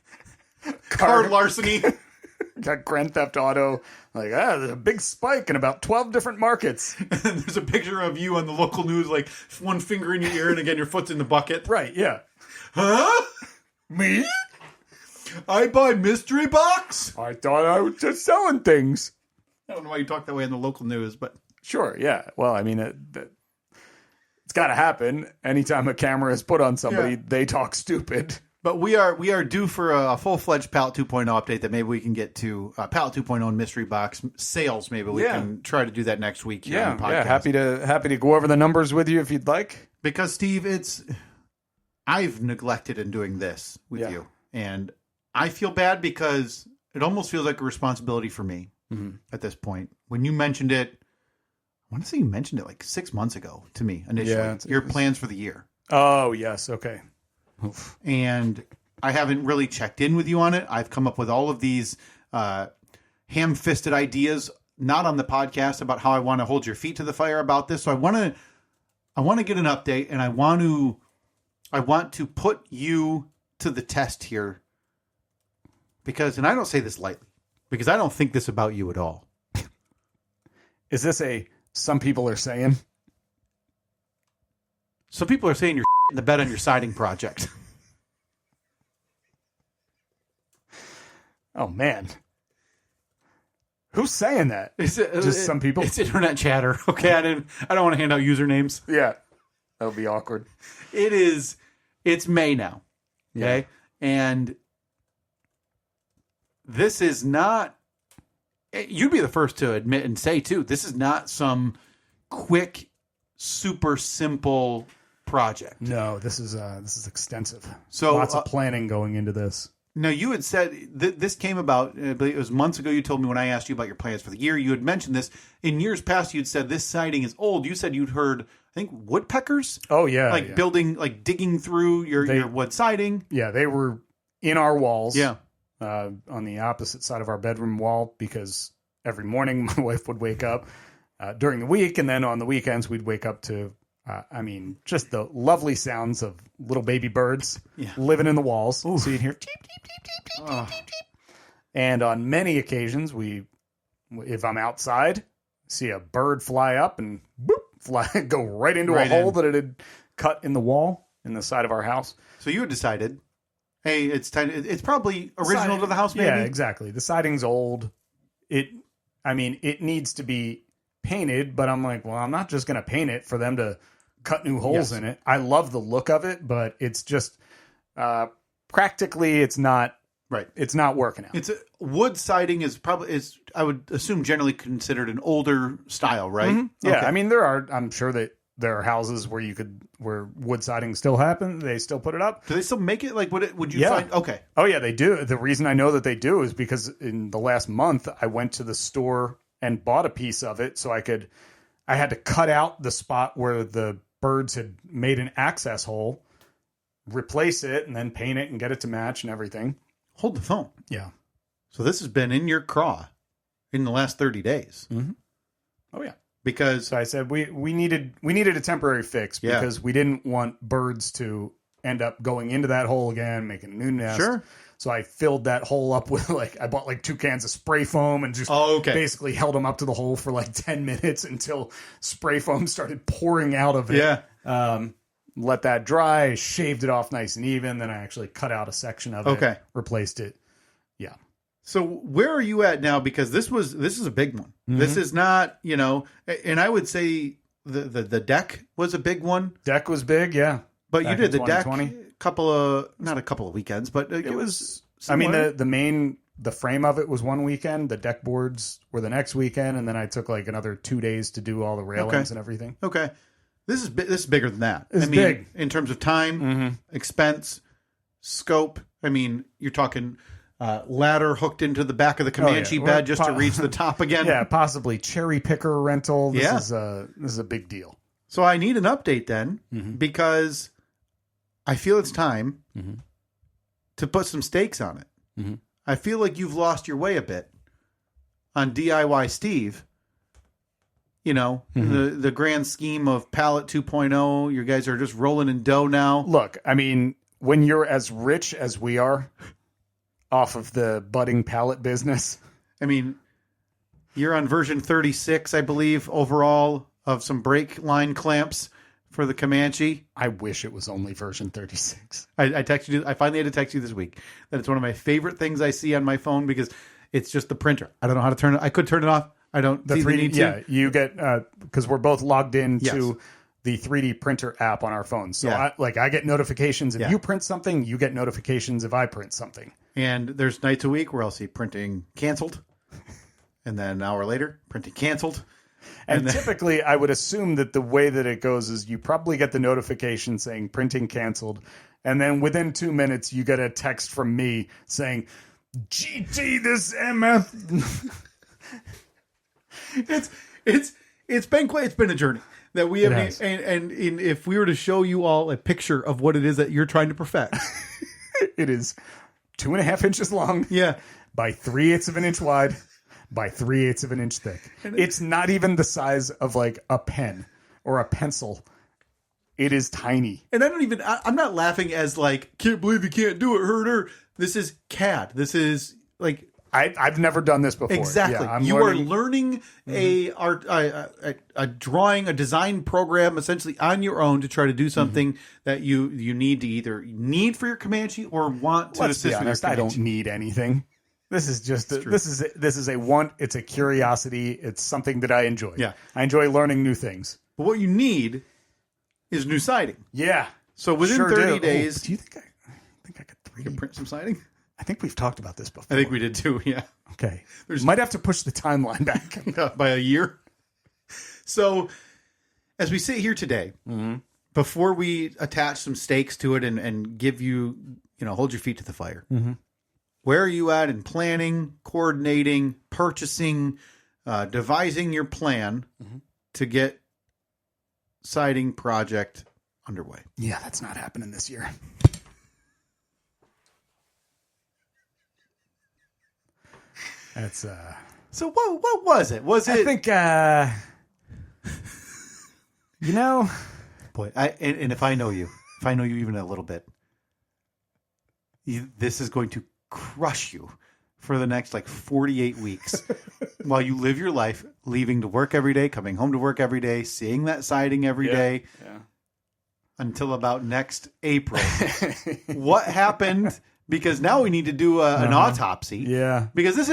car larceny.
Got Grand Theft Auto. Like, there's a big spike in about 12 different markets.
And there's a picture of you on the local news, like one finger in your ear, and again, your foot's in the bucket.
Right, yeah.
Huh?
Me?
I buy mystery box?
I thought I was just selling things.
I don't know why you talk that way in the local news, but...
Sure, yeah. Well, I mean, it's got to happen. Anytime a camera is put on somebody, they talk stupid.
But we are due for a full-fledged Pallet 2.0 update that maybe we can get to. Pallet 2.0 and mystery box sales, maybe we can try to do that next week here on the podcast.
Yeah, happy to go over the numbers with you if you'd like.
Because, Steve, I've neglected in doing this with you. And I feel bad because it almost feels like a responsibility for me at this point. When you mentioned it, I want to say you mentioned it like 6 months ago to me initially. Yeah, your plans for the year.
Oh, yes. Okay.
Oof. And I haven't really checked in with you on it. I've come up with all of these ham-fisted ideas, not on the podcast, about how I want to hold your feet to the fire about this. So I want to get an update, and I want to put you to the test here. Because, and I don't say this lightly, because I don't think this about you at all.
Is this some people are saying?
Some people are saying you're in the bed on your siding project.
Oh, man. Who's saying that? Just some people?
It's internet chatter. Okay, I don't want to hand out usernames.
Yeah. That would be awkward.
It's May now. Okay? Yeah. And this is not, you'd be the first to admit and say too, this is not some quick, super simple project.
No, this is extensive.
So
lots of planning going into this.
Now, you had said this came about, it was months ago. You told me when I asked you about your plans for the year, you had mentioned this. In years past, you'd said this siding is old. You said you'd heard, I think, woodpeckers.
Oh, yeah.
Building, digging through your wood siding.
Yeah, they were in our walls.
Yeah.
On the opposite side of our bedroom wall, because every morning my wife would wake up during the week, and then on the weekends we'd wake up to, just the lovely sounds of little baby birds living in the walls. Oof. So you'd hear cheep, cheep, cheep, cheep, cheep, cheep, cheep. And on many occasions, if I'm outside, see a bird fly up and boop, go right into a hole that it had cut in the wall in the side of our house.
So you had decided, hey, it's time. It's probably original to the house, maybe?
Yeah, exactly. The siding's old. It needs to be painted, but I'm like, well, I'm not just going to paint it for them to cut new holes in it. I love the look of it, but it's just practically it's not
right.
It's not working out.
It's wood siding is I would assume generally considered an older style, right?
Mm-hmm. Yeah, okay. I mean I'm sure that there are houses where wood siding still happen. They still put it up.
Do they still make it? Like, would you find? Okay.
Oh yeah, they do. The reason I know that they do is because in the last month I went to the store and bought a piece of it so I had to cut out the spot where the birds had made an access hole, replace it, and then paint it and get it to match and everything.
Hold the phone.
Yeah.
So this has been in your craw in the last 30 days.
Mm-hmm. Oh yeah.
Because
so I said we needed a temporary fix because we didn't want birds to end up going into that hole again, making a new nest.
Sure.
So I filled that hole up with I bought 2 cans of spray foam and just basically held them up to the hole for 10 minutes until spray foam started pouring out of it.
Yeah.
Let that dry, shaved it off nice and even. Then I actually cut out a section of it, replaced it. Yeah.
So where are you at now? Because this is a big one. Mm-hmm. This is not, and I would say the deck was a big one.
Deck was big, yeah.
But you did the deck not a couple of weekends, but it was
similar. I mean, the frame of it was one weekend. The deck boards were the next weekend. And then I took another 2 days to do all the railings and everything.
Okay. This is bigger than that.
It's big.
In terms of time, expense, scope. I mean, you're talking ladder hooked into the back of the Comanche bed just to reach the top again.
Yeah, possibly cherry picker rental. This is a big deal.
So I need an update then because I feel it's time to put some stakes on it. Mm-hmm. I feel like you've lost your way a bit on DIY Steve. The grand scheme of Pallet 2.0, you guys are just rolling in dough now.
Look, I mean, when you're as rich as we are off of the budding pallet business,
I mean, you're on version 36, I believe, overall of some brake line clamps for the Comanche.
I wish it was only version 36.
I texted you. I finally had to text you this week that it's one of my favorite things I see on my phone because it's just the printer. I don't know how to turn it. I could turn it off. I don't.
The 3D, yeah, you get because we're both logged into the 3D printer app on our phones. So I get notifications if you print something. You get notifications if I print something.
And there's nights a week where I'll see printing canceled, and then an hour later, printing canceled.
And typically, I would assume that the way that it goes is you probably get the notification saying printing canceled, and then within 2 minutes, you get a text from me saying, "GT this MF."
It's been a journey that we have, and if we were to show you all a picture of what it is that you're trying to perfect,
it is 2.5 inches long, by 3/8 of an inch wide, by 3/8 of an inch thick. It's not even the size of a pen or a pencil. It is tiny,
and I'm not laughing as can't believe you can't do it, herder. This is CAD. This is
I've never done this before.
Exactly. You are learning a drawing, a design program essentially on your own to try to do something that you need to either need for your Comanche or want to assist with your Comanche.
I don't need anything. This is just this is a want. It's a curiosity. It's something that I enjoy.
Yeah.
I enjoy learning new things.
But what you need is new siding.
Yeah.
So within 30 days,
do you think I could 3D
print some siding?
I think we've talked about this before.
I think we did too, yeah.
Okay. Might have to push the timeline back.
By a year. So, as we sit here today, before we attach some stakes to it and give you, hold your feet to the fire, where are you at in planning, coordinating, purchasing, devising your plan to get siding project underway?
Yeah, that's not happening this year. That's
So what was it?
I think
boy, and if I know you even a little bit, this is going to crush you for the next 48 weeks while you live your life, leaving to work every day, coming home to work every day, seeing that siding every day, until about next April. What happened? Because now we need to do an autopsy.
Yeah.
Because this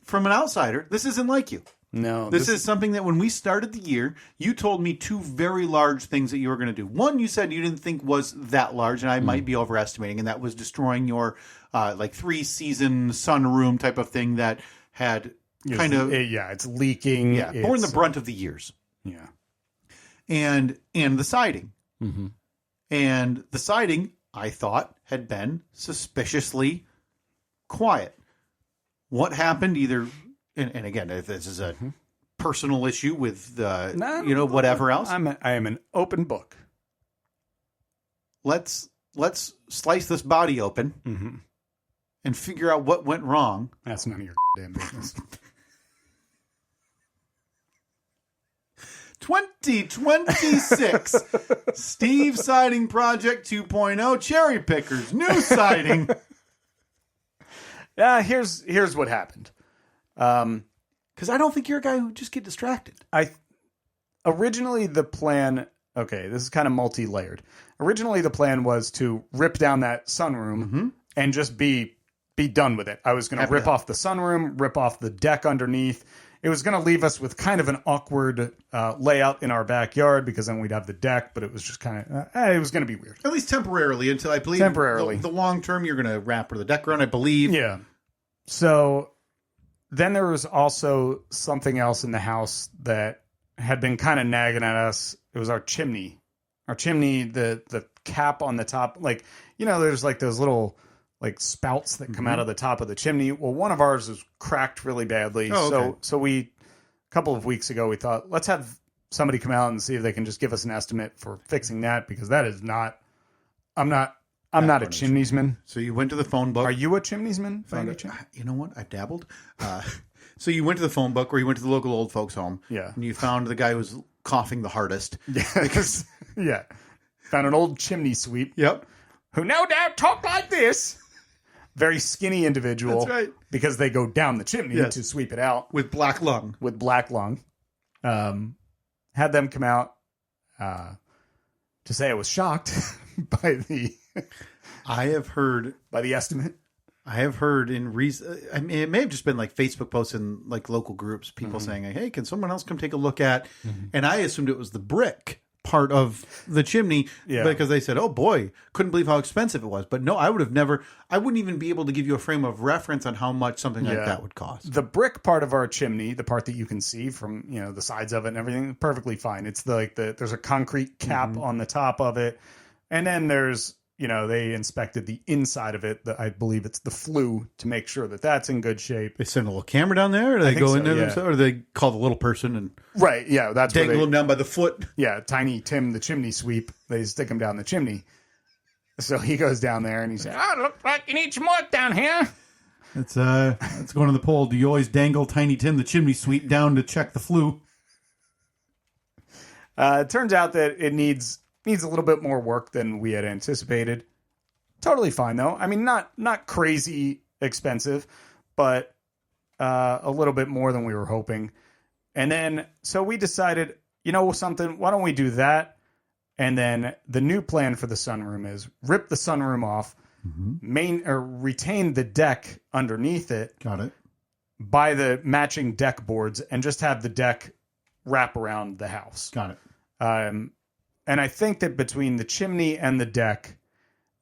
from an outsider, this isn't like you.
No.
This is something that when we started the year, you told me 2 very large things that you were going to do. One, you said you didn't think was that large, and I might be overestimating, and that was destroying your 3-season sunroom type of thing that had
it's leaking.
Yeah, borne the brunt of the years.
Yeah.
And the siding.
Mm-hmm.
And the siding, I thought, had been suspiciously quiet. What happened either... And again, if this is a personal issue with, whatever else.
I am an open book.
Let's slice this body open and figure out what went wrong.
That's none of your damn business.
2026 Steve Siding Project 2.0 Cherry Pickers, new siding.
Here's what happened.
Because I don't think you're a guy who just get distracted.
Originally the plan, okay, this is kind of multi-layered. Originally the plan was to rip down that sunroom and just be done with it. I was going to rip off the sunroom, rip off the deck underneath. It was going to leave us with kind of an awkward layout in our backyard because then we'd have the deck, but it was just kind of, it was going to be weird.
At least temporarily until I believe the long term you're going to wrap the deck around, I believe.
Yeah. So... Then there was also something else in the house that had been kind of nagging at us. It was our chimney. Our chimney, the cap on the top, there's like those little spouts that come out of the top of the chimney. Well, one of ours was cracked really badly.
Oh, okay.
So we, a couple of weeks ago, we thought, let's have somebody come out and see if they can just give us an estimate for fixing that, because that is not, I'm not a chimneysman.
So you went to the phone book.
Are you a chimneysman?
You know what? I've dabbled. So you went to the phone book, or you went to the local old folks' home.
Yeah.
And you found the guy who was coughing the hardest.
Yeah. Found an old chimney sweep.
Yep.
Who no doubt talked like this. Very skinny individual.
That's right.
Because they go down the chimney to sweep it out.
With black lung.
Had them come out to say I was shocked by the...
I have heard
by the estimate.
I have heard in recent. I mean, it may have just been Facebook posts in local groups, people saying, "Hey, can someone else come take a look at?" And I assumed it was the brick part of the chimney because they said, "Oh boy, couldn't believe how expensive it was." But no, I wouldn't even be able to give you a frame of reference on how much something like that would cost.
The brick part of our chimney, the part that you can see from the sides of it and everything, perfectly fine. It's there's a concrete cap on the top of it, and then there's. They inspected the inside of it. I believe it's the flue to make sure that that's in good shape.
They send a little camera down there, or they go in there themselves, or do they call the little person and
that's
dangle him down by the foot.
Yeah, Tiny Tim, the chimney sweep. They stick him down the chimney. So he goes down there and he says, "Oh, look like you need some work down here."
It's going to the poll. Do you always dangle Tiny Tim, the chimney sweep, down to check the flue?
It turns out that it needs a little bit more work than we had anticipated. Totally fine, though. I mean, not crazy expensive, but a little bit more than we were hoping. And then, so we decided, something, why don't we do that? And then the new plan for the sunroom is rip the sunroom off, retain the deck underneath it.
Got it.
Buy the matching deck boards and just have the deck wrap around the house.
Got it.
And I think that between the chimney and the deck,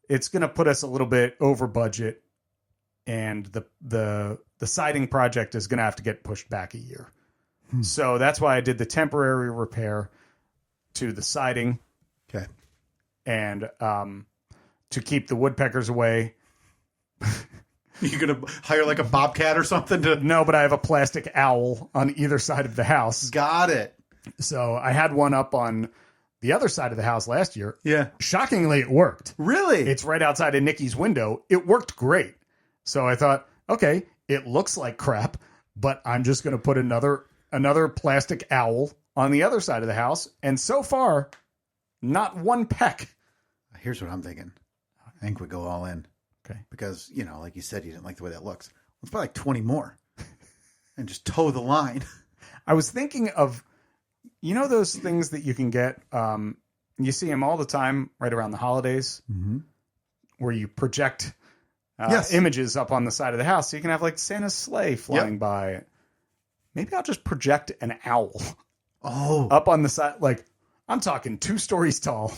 it's going to put us a little bit over budget, and the siding project is going to have to get pushed back a year. So that's why I did the temporary repair to the siding.
Okay.
And to keep the woodpeckers away.
You going to hire a bobcat or something to...
No, but I have a plastic owl on either side of the house.
Got it.
So I had one up on the other side of the house last year.
Yeah.
Shockingly, it worked.
Really?
It's right outside of Nikki's window. It worked great. So I thought, okay, it looks like crap, but I'm just going to put another plastic owl on the other side of the house. And so far, not one peck.
Here's what I'm thinking. I think we go all in.
Okay.
Because, like you said, you didn't like the way that looks. Let's buy 20 more and just toe the line.
I was thinking of... those things that you can get, you see them all the time right around the holidays, where you project images up on the side of the house. So you can have Santa's sleigh flying by. maybe I'll just project an owl
Oh,
up on the side. Like, I'm talking 2 stories tall.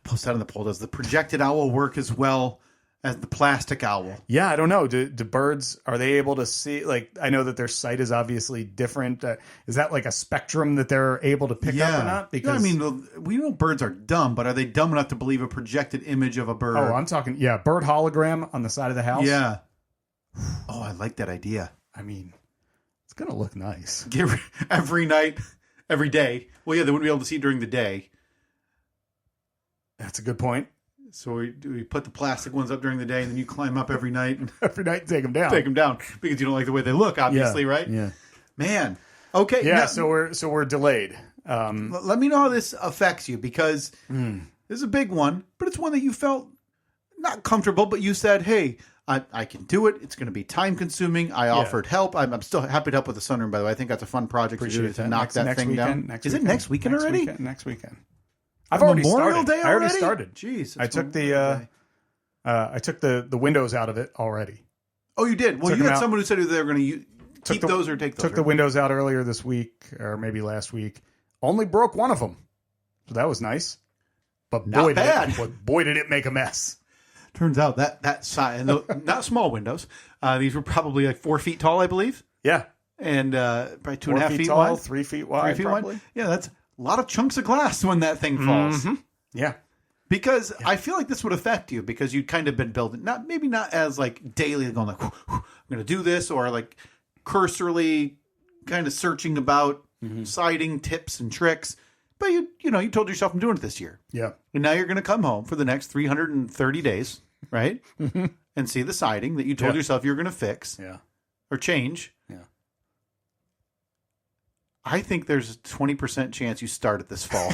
post that on the poll. Does the projected owl work as well as the plastic owl?
Yeah, I don't know. Do birds, are they able to see? Like, I know that their sight is obviously different. Is that like a spectrum that they're able to pick up or not?
Because I mean, we know birds are dumb, but are they dumb enough to believe a projected image of a bird?
Oh, I'm talking, bird hologram on the side of the house.
Yeah. Oh, I like that idea.
I mean, it's going to look nice.
Every night, every day. Well, yeah, they wouldn't be able to see during the day.
That's a good point.
So we put the plastic ones up during the day, and then you climb up every night and
Every night, take them down.
take them down because you don't like the way they look, obviously, right?
Yeah.
Man. Okay.
Yeah,
now,
so we're delayed.
let me know how this affects you, because this is a big one, but it's one that you felt not comfortable, but you said, hey, I can do it. It's going to be time consuming. I offered help. I'm still happy to help with the sunroom, by the way. I think that's a fun project to do, to knock that thing down. Is it next weekend already?
Next weekend. I've already
Memorial
started.
Day
I already
already?
started.
Jeez.
I took the windows out of it already.
Oh, you did? Well,
Took
you
them
had
out.
someone who said they were going to keep those or take those.
Took the windows out earlier this week, or maybe last week. Only broke one of them, so that was nice. But
Not bad.
Boy, did it make a mess.
Turns out that side, and not small windows. These were probably like 4 feet tall, I believe.
Yeah,
And probably 2.5
4
feet
tall,
wide.
3 feet wide,
3 feet
probably.
wide. Yeah, that's a lot of chunks of glass when that thing falls.
Mhm. Yeah.
Because I feel like this would affect you, because you'd kind of been building, maybe not as like daily going like, I'm going to do this, or like cursorily kind of searching about siding tips and tricks. But you told yourself, I'm doing it this year.
Yeah.
And now you're going to come home for the next 330 days, right? And see the siding that you told yourself you're going to fix or change.
Yeah.
I think there's a 20% chance you start it this fall.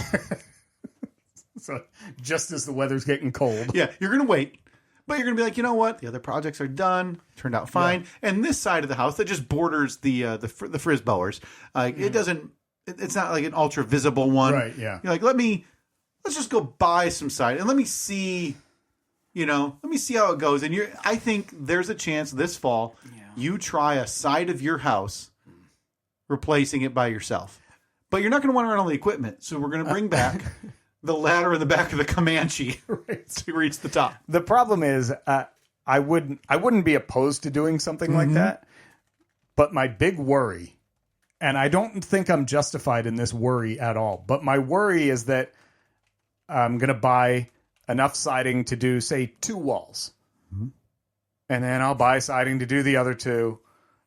So just as the weather's getting cold.
Yeah, you're going to wait. But you're going to be like, you know what? The other projects are done. Turned out fine. Yeah. And this side of the house that just borders the Frisbowers, it doesn't. It's not like an ultra visible one.
Right. Yeah.
You're like, let's just go buy some siding and let me see. Let me see how it goes. And I think there's a chance this fall you try a side of your house, replacing it by yourself. But you're not going to want to run all the equipment, so we're going to bring back the ladder in the back of the Comanche to reach the top.
The problem is, I wouldn't be opposed to doing something like that, but my big worry, and I don't think I'm justified in this worry at all, but my worry is that I'm going to buy enough siding to do, say, 2 walls. And then I'll buy siding to do the other 2.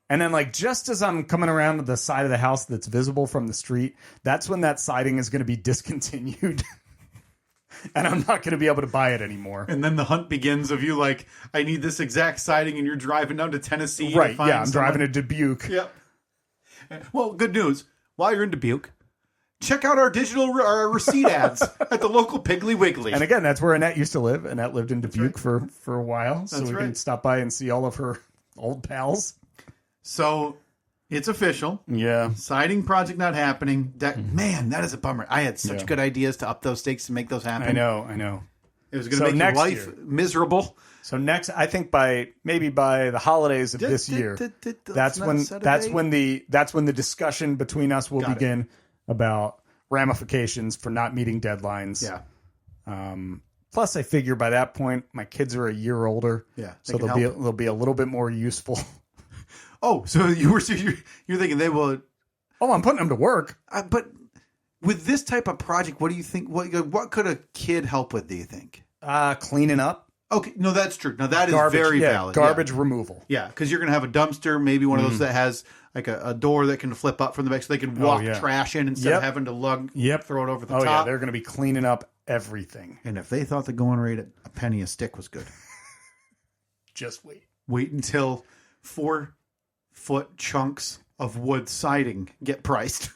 And then, like, just as I'm coming around to the side of the house that's visible from the street, that's when that siding is going to be discontinued. And I'm not going to be able to buy it anymore.
And then the hunt begins of you like, I need this exact siding, and you're driving down to Tennessee.
Right,
to find
I'm driving to Dubuque.
Yep. Well, good news. While you're in Dubuque, check out our digital receipt ads at the local Piggly Wiggly.
And again, that's where Annette used to live. Annette lived in Dubuque for a while. So we can stop by and see all of her old pals.
So it's official.
Yeah.
Siding project not happening. Man, that is a bummer. I had such good ideas to up those stakes and make those happen.
I know.
It was going to make your life miserable.
So next, I think maybe by the holidays of this year, that's when the discussion between us will begin about ramifications for not meeting deadlines.
Yeah.
Plus, I figure by that point, my kids are a year older.
Yeah.
So they'll be a little bit more useful.
Oh, so you're thinking they will?
Oh, I'm putting them to work.
But with this type of project, what do you think? What could a kid help with? Do you think?
Cleaning up.
Okay, no, that's true. Now that is
Garbage,
very valid.
Garbage removal.
Yeah, because you're going to have a dumpster, maybe one of those that has like a door that can flip up from the back, so they can walk trash in instead of having to throw it over the top.
Yeah, they're going to be cleaning up everything.
And if they thought the going rate at a penny a stick was good,
just wait.
Wait until 4-foot chunks of wood siding get priced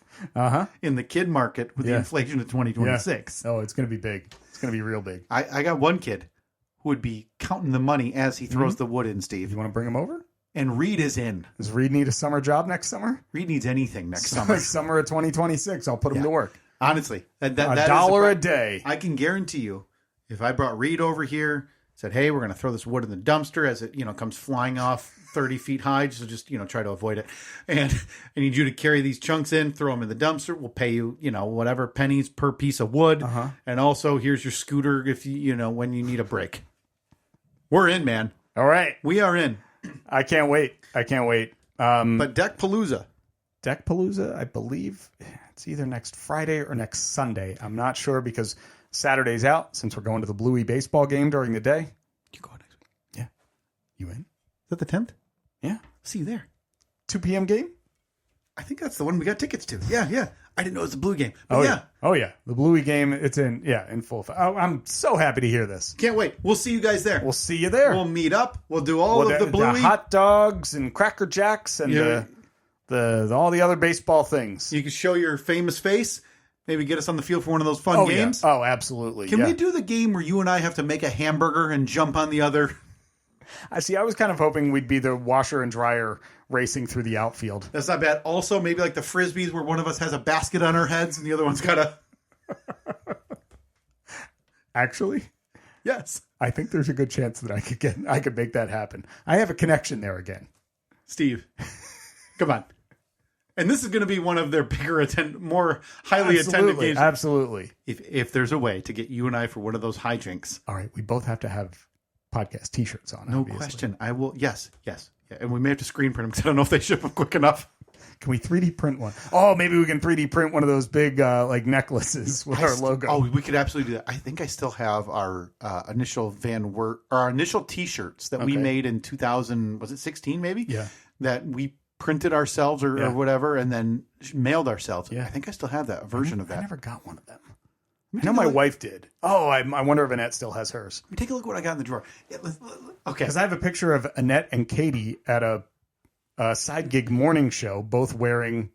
in the kid market with the inflation of 2026.
Yeah. Oh, it's going to be big. It's going to be real big.
I got one kid who would be counting the money as he throws the wood in, Steve.
You want to bring him over?
And Reed is in.
Does Reed need a summer job next summer?
Reed needs anything next summer.
Summer of 2026. I'll put him to work.
Honestly. That
$1 a day.
I can guarantee you, if I brought Reed over here said, hey, we're going to throw this wood in the dumpster as it, comes flying off 30 feet high. So just, try to avoid it. And I need you to carry these chunks in, throw them in the dumpster. We'll pay you, whatever pennies per piece of wood.
Uh-huh.
And also here's your scooter if when you need a break. We're in, man.
All right.
We are in.
I can't wait.
But Deckpalooza,
I believe it's either next Friday or next Sunday. I'm not sure because Saturday's out since we're going to the Bluey baseball game during the day.
You go next week?
Yeah. You in?
Is that the 10th?
Yeah.
See you there.
2 p.m. game?
I think that's the one we got tickets to. Yeah. I didn't know it was the Blue game. But yeah.
Oh, yeah. The Bluey game, it's in full. I'm so happy to hear this.
Can't wait. We'll see you guys there.
We'll see you there.
We'll meet up. We'll do all of the Bluey.
The hot dogs and Cracker Jacks and the all the other baseball things.
You can show your famous face. Maybe get us on the field for one of those fun games.
Yeah. Oh, absolutely.
Can we do the game where you and I have to make a hamburger and jump on the other?
I was kind of hoping we'd be the washer and dryer racing through the outfield.
That's not bad. Also, maybe like the Frisbees where one of us has a basket on our heads and the other one's got a...
Actually,
yes.
I think there's a good chance that I could make that happen. I have a connection there again.
Steve, come on. And this is going to be one of their bigger, more highly attended games.
Absolutely.
If there's a way to get you and I for one of those hijinks.
All right. We both have to have podcast T-shirts on.
No
obviously.
question. I will. Yes. Yeah, and we may have to screen print them because I don't know if they ship them quick enough.
Can we 3D print one? Oh, maybe we can 3D print one of those big necklaces with our logo.
Oh, we could absolutely do that. I think I still have our initial our initial T-shirts that we made in 2000. Was it 16? Maybe.
Yeah.
That we printed ourselves or whatever, and then mailed ourselves.
Yeah.
I think I still have that version of that.
I never got one of them. I know my wife did. Oh, I wonder if Annette still has hers.
Let me take a look at what I got in the drawer. Yeah, okay.
Because I have a picture of Annette and Katie at a side gig morning show, both wearing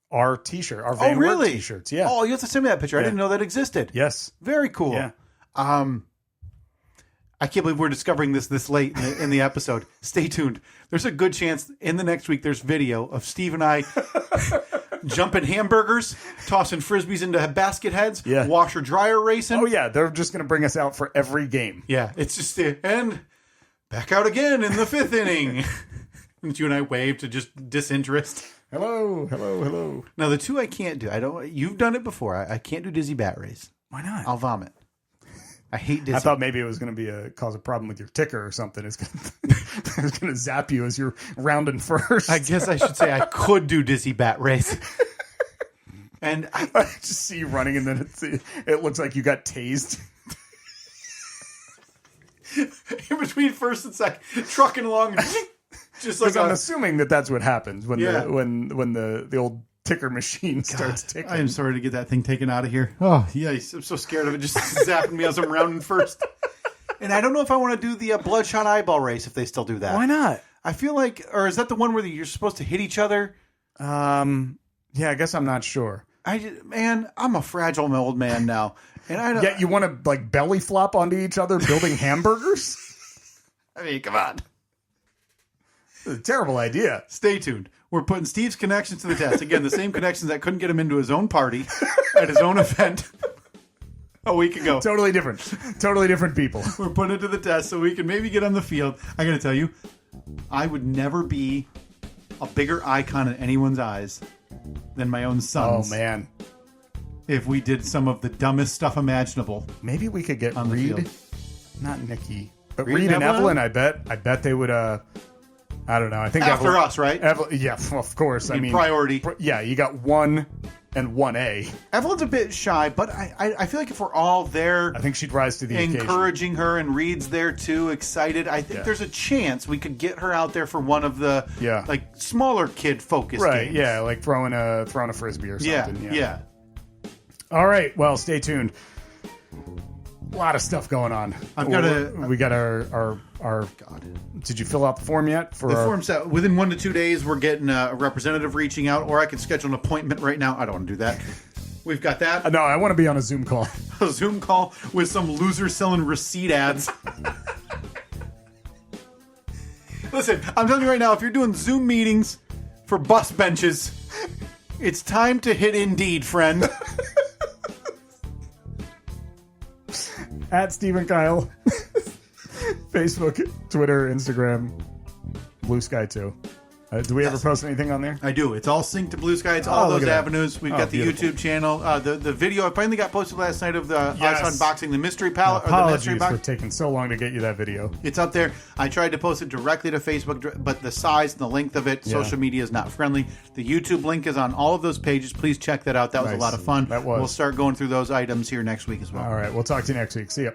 our T-shirt, our Van Work T-shirts. Yeah.
Oh, you have to send me that picture. I didn't know that existed.
Yes.
Very cool.
Yeah.
I can't believe we're discovering this late in the episode. Stay tuned. There's a good chance in the next week there's video of Steve and I jumping hamburgers, tossing Frisbees into basket heads, washer dryer racing.
Oh, yeah. They're just going to bring us out for every game.
Yeah. It's just, and back out again in the 5th inning. And you and I wave to just disinterest.
Hello.
Now, the two I can't do. You've done it before. I can't do dizzy bat race.
Why not?
I'll vomit. I hate dizzy.
I thought maybe it was going to cause a problem with your ticker or something. It's going to zap you as you're rounding first.
I guess I should say I could do dizzy bat race. And I
just see you running, and then it looks like you got tased.
In between first and second, trucking along. Just like
I'm assuming that's what happens when the old ticker machine starts ticking.
I am sorry to get that thing taken out of here. Oh, yeah, I'm so scared of it just zapping me as I'm rounding first. And I don't know if I want to do the bloodshot eyeball race if they still do that.
Why not?
I feel like, or is that the one where you're supposed to hit each other?
Yeah, I guess I'm not sure.
I'm a fragile old man now. And I don't.
Yeah, you want to like belly flop onto each other building hamburgers?
I mean, come on.
It's a terrible idea.
Stay tuned. We're putting Steve's connections to the test. Again, the same connections that couldn't get him into his own party at his own event a week ago.
Totally different people.
We're putting it to the test so we can maybe get on the field. I got to tell you, I would never be a bigger icon in anyone's eyes than my own son's.
Oh, man.
If we did some of the dumbest stuff imaginable.
Maybe we could get
on
Reed, not Nikki, but Reed and Evelyn. I bet they would. I don't know. I think
after us, right?
Yeah, of course. I mean,
priority.
Yeah, you got 1 and 1A.
Evelyn's a bit shy, but I feel like if we're all there,
I think she'd rise to the occasion.
Encouraging her, and Reed's there too, excited. I think there's a chance we could get her out there for one of the like smaller kid focused games.
Yeah, like throwing a frisbee or something.
Yeah.
All right. Well, stay tuned. A lot of stuff going on. We got our.
God.
Did you fill out the form yet?
The form's out. Within 1 to 2 days, we're getting a representative reaching out, or I can schedule an appointment right now. I don't want to do that. We've got that.
No, I want to be on a Zoom call.
A Zoom call with some loser selling receipt ads. Listen, I'm telling you right now, if you're doing Zoom meetings for bus benches, it's time to hit Indeed, friend.
At Steve and Kyle. Facebook, Twitter, Instagram, Blue Sky too. Do we ever post anything on there?
I do. It's all synced to Blue Sky. It's all those avenues. We've got the
beautiful.
YouTube channel. The video I finally got posted last night of us unboxing the mystery palette.
Apologies
or the mystery
for taking so long to get you that video.
It's up there. I tried to post it directly to Facebook, but the size and the length of it, social media is not friendly. The YouTube link is on all of those pages. Please check that out. That was a lot of fun.
That was.
We'll start going through those items here next week as well.
All right. We'll talk to you next week. See ya.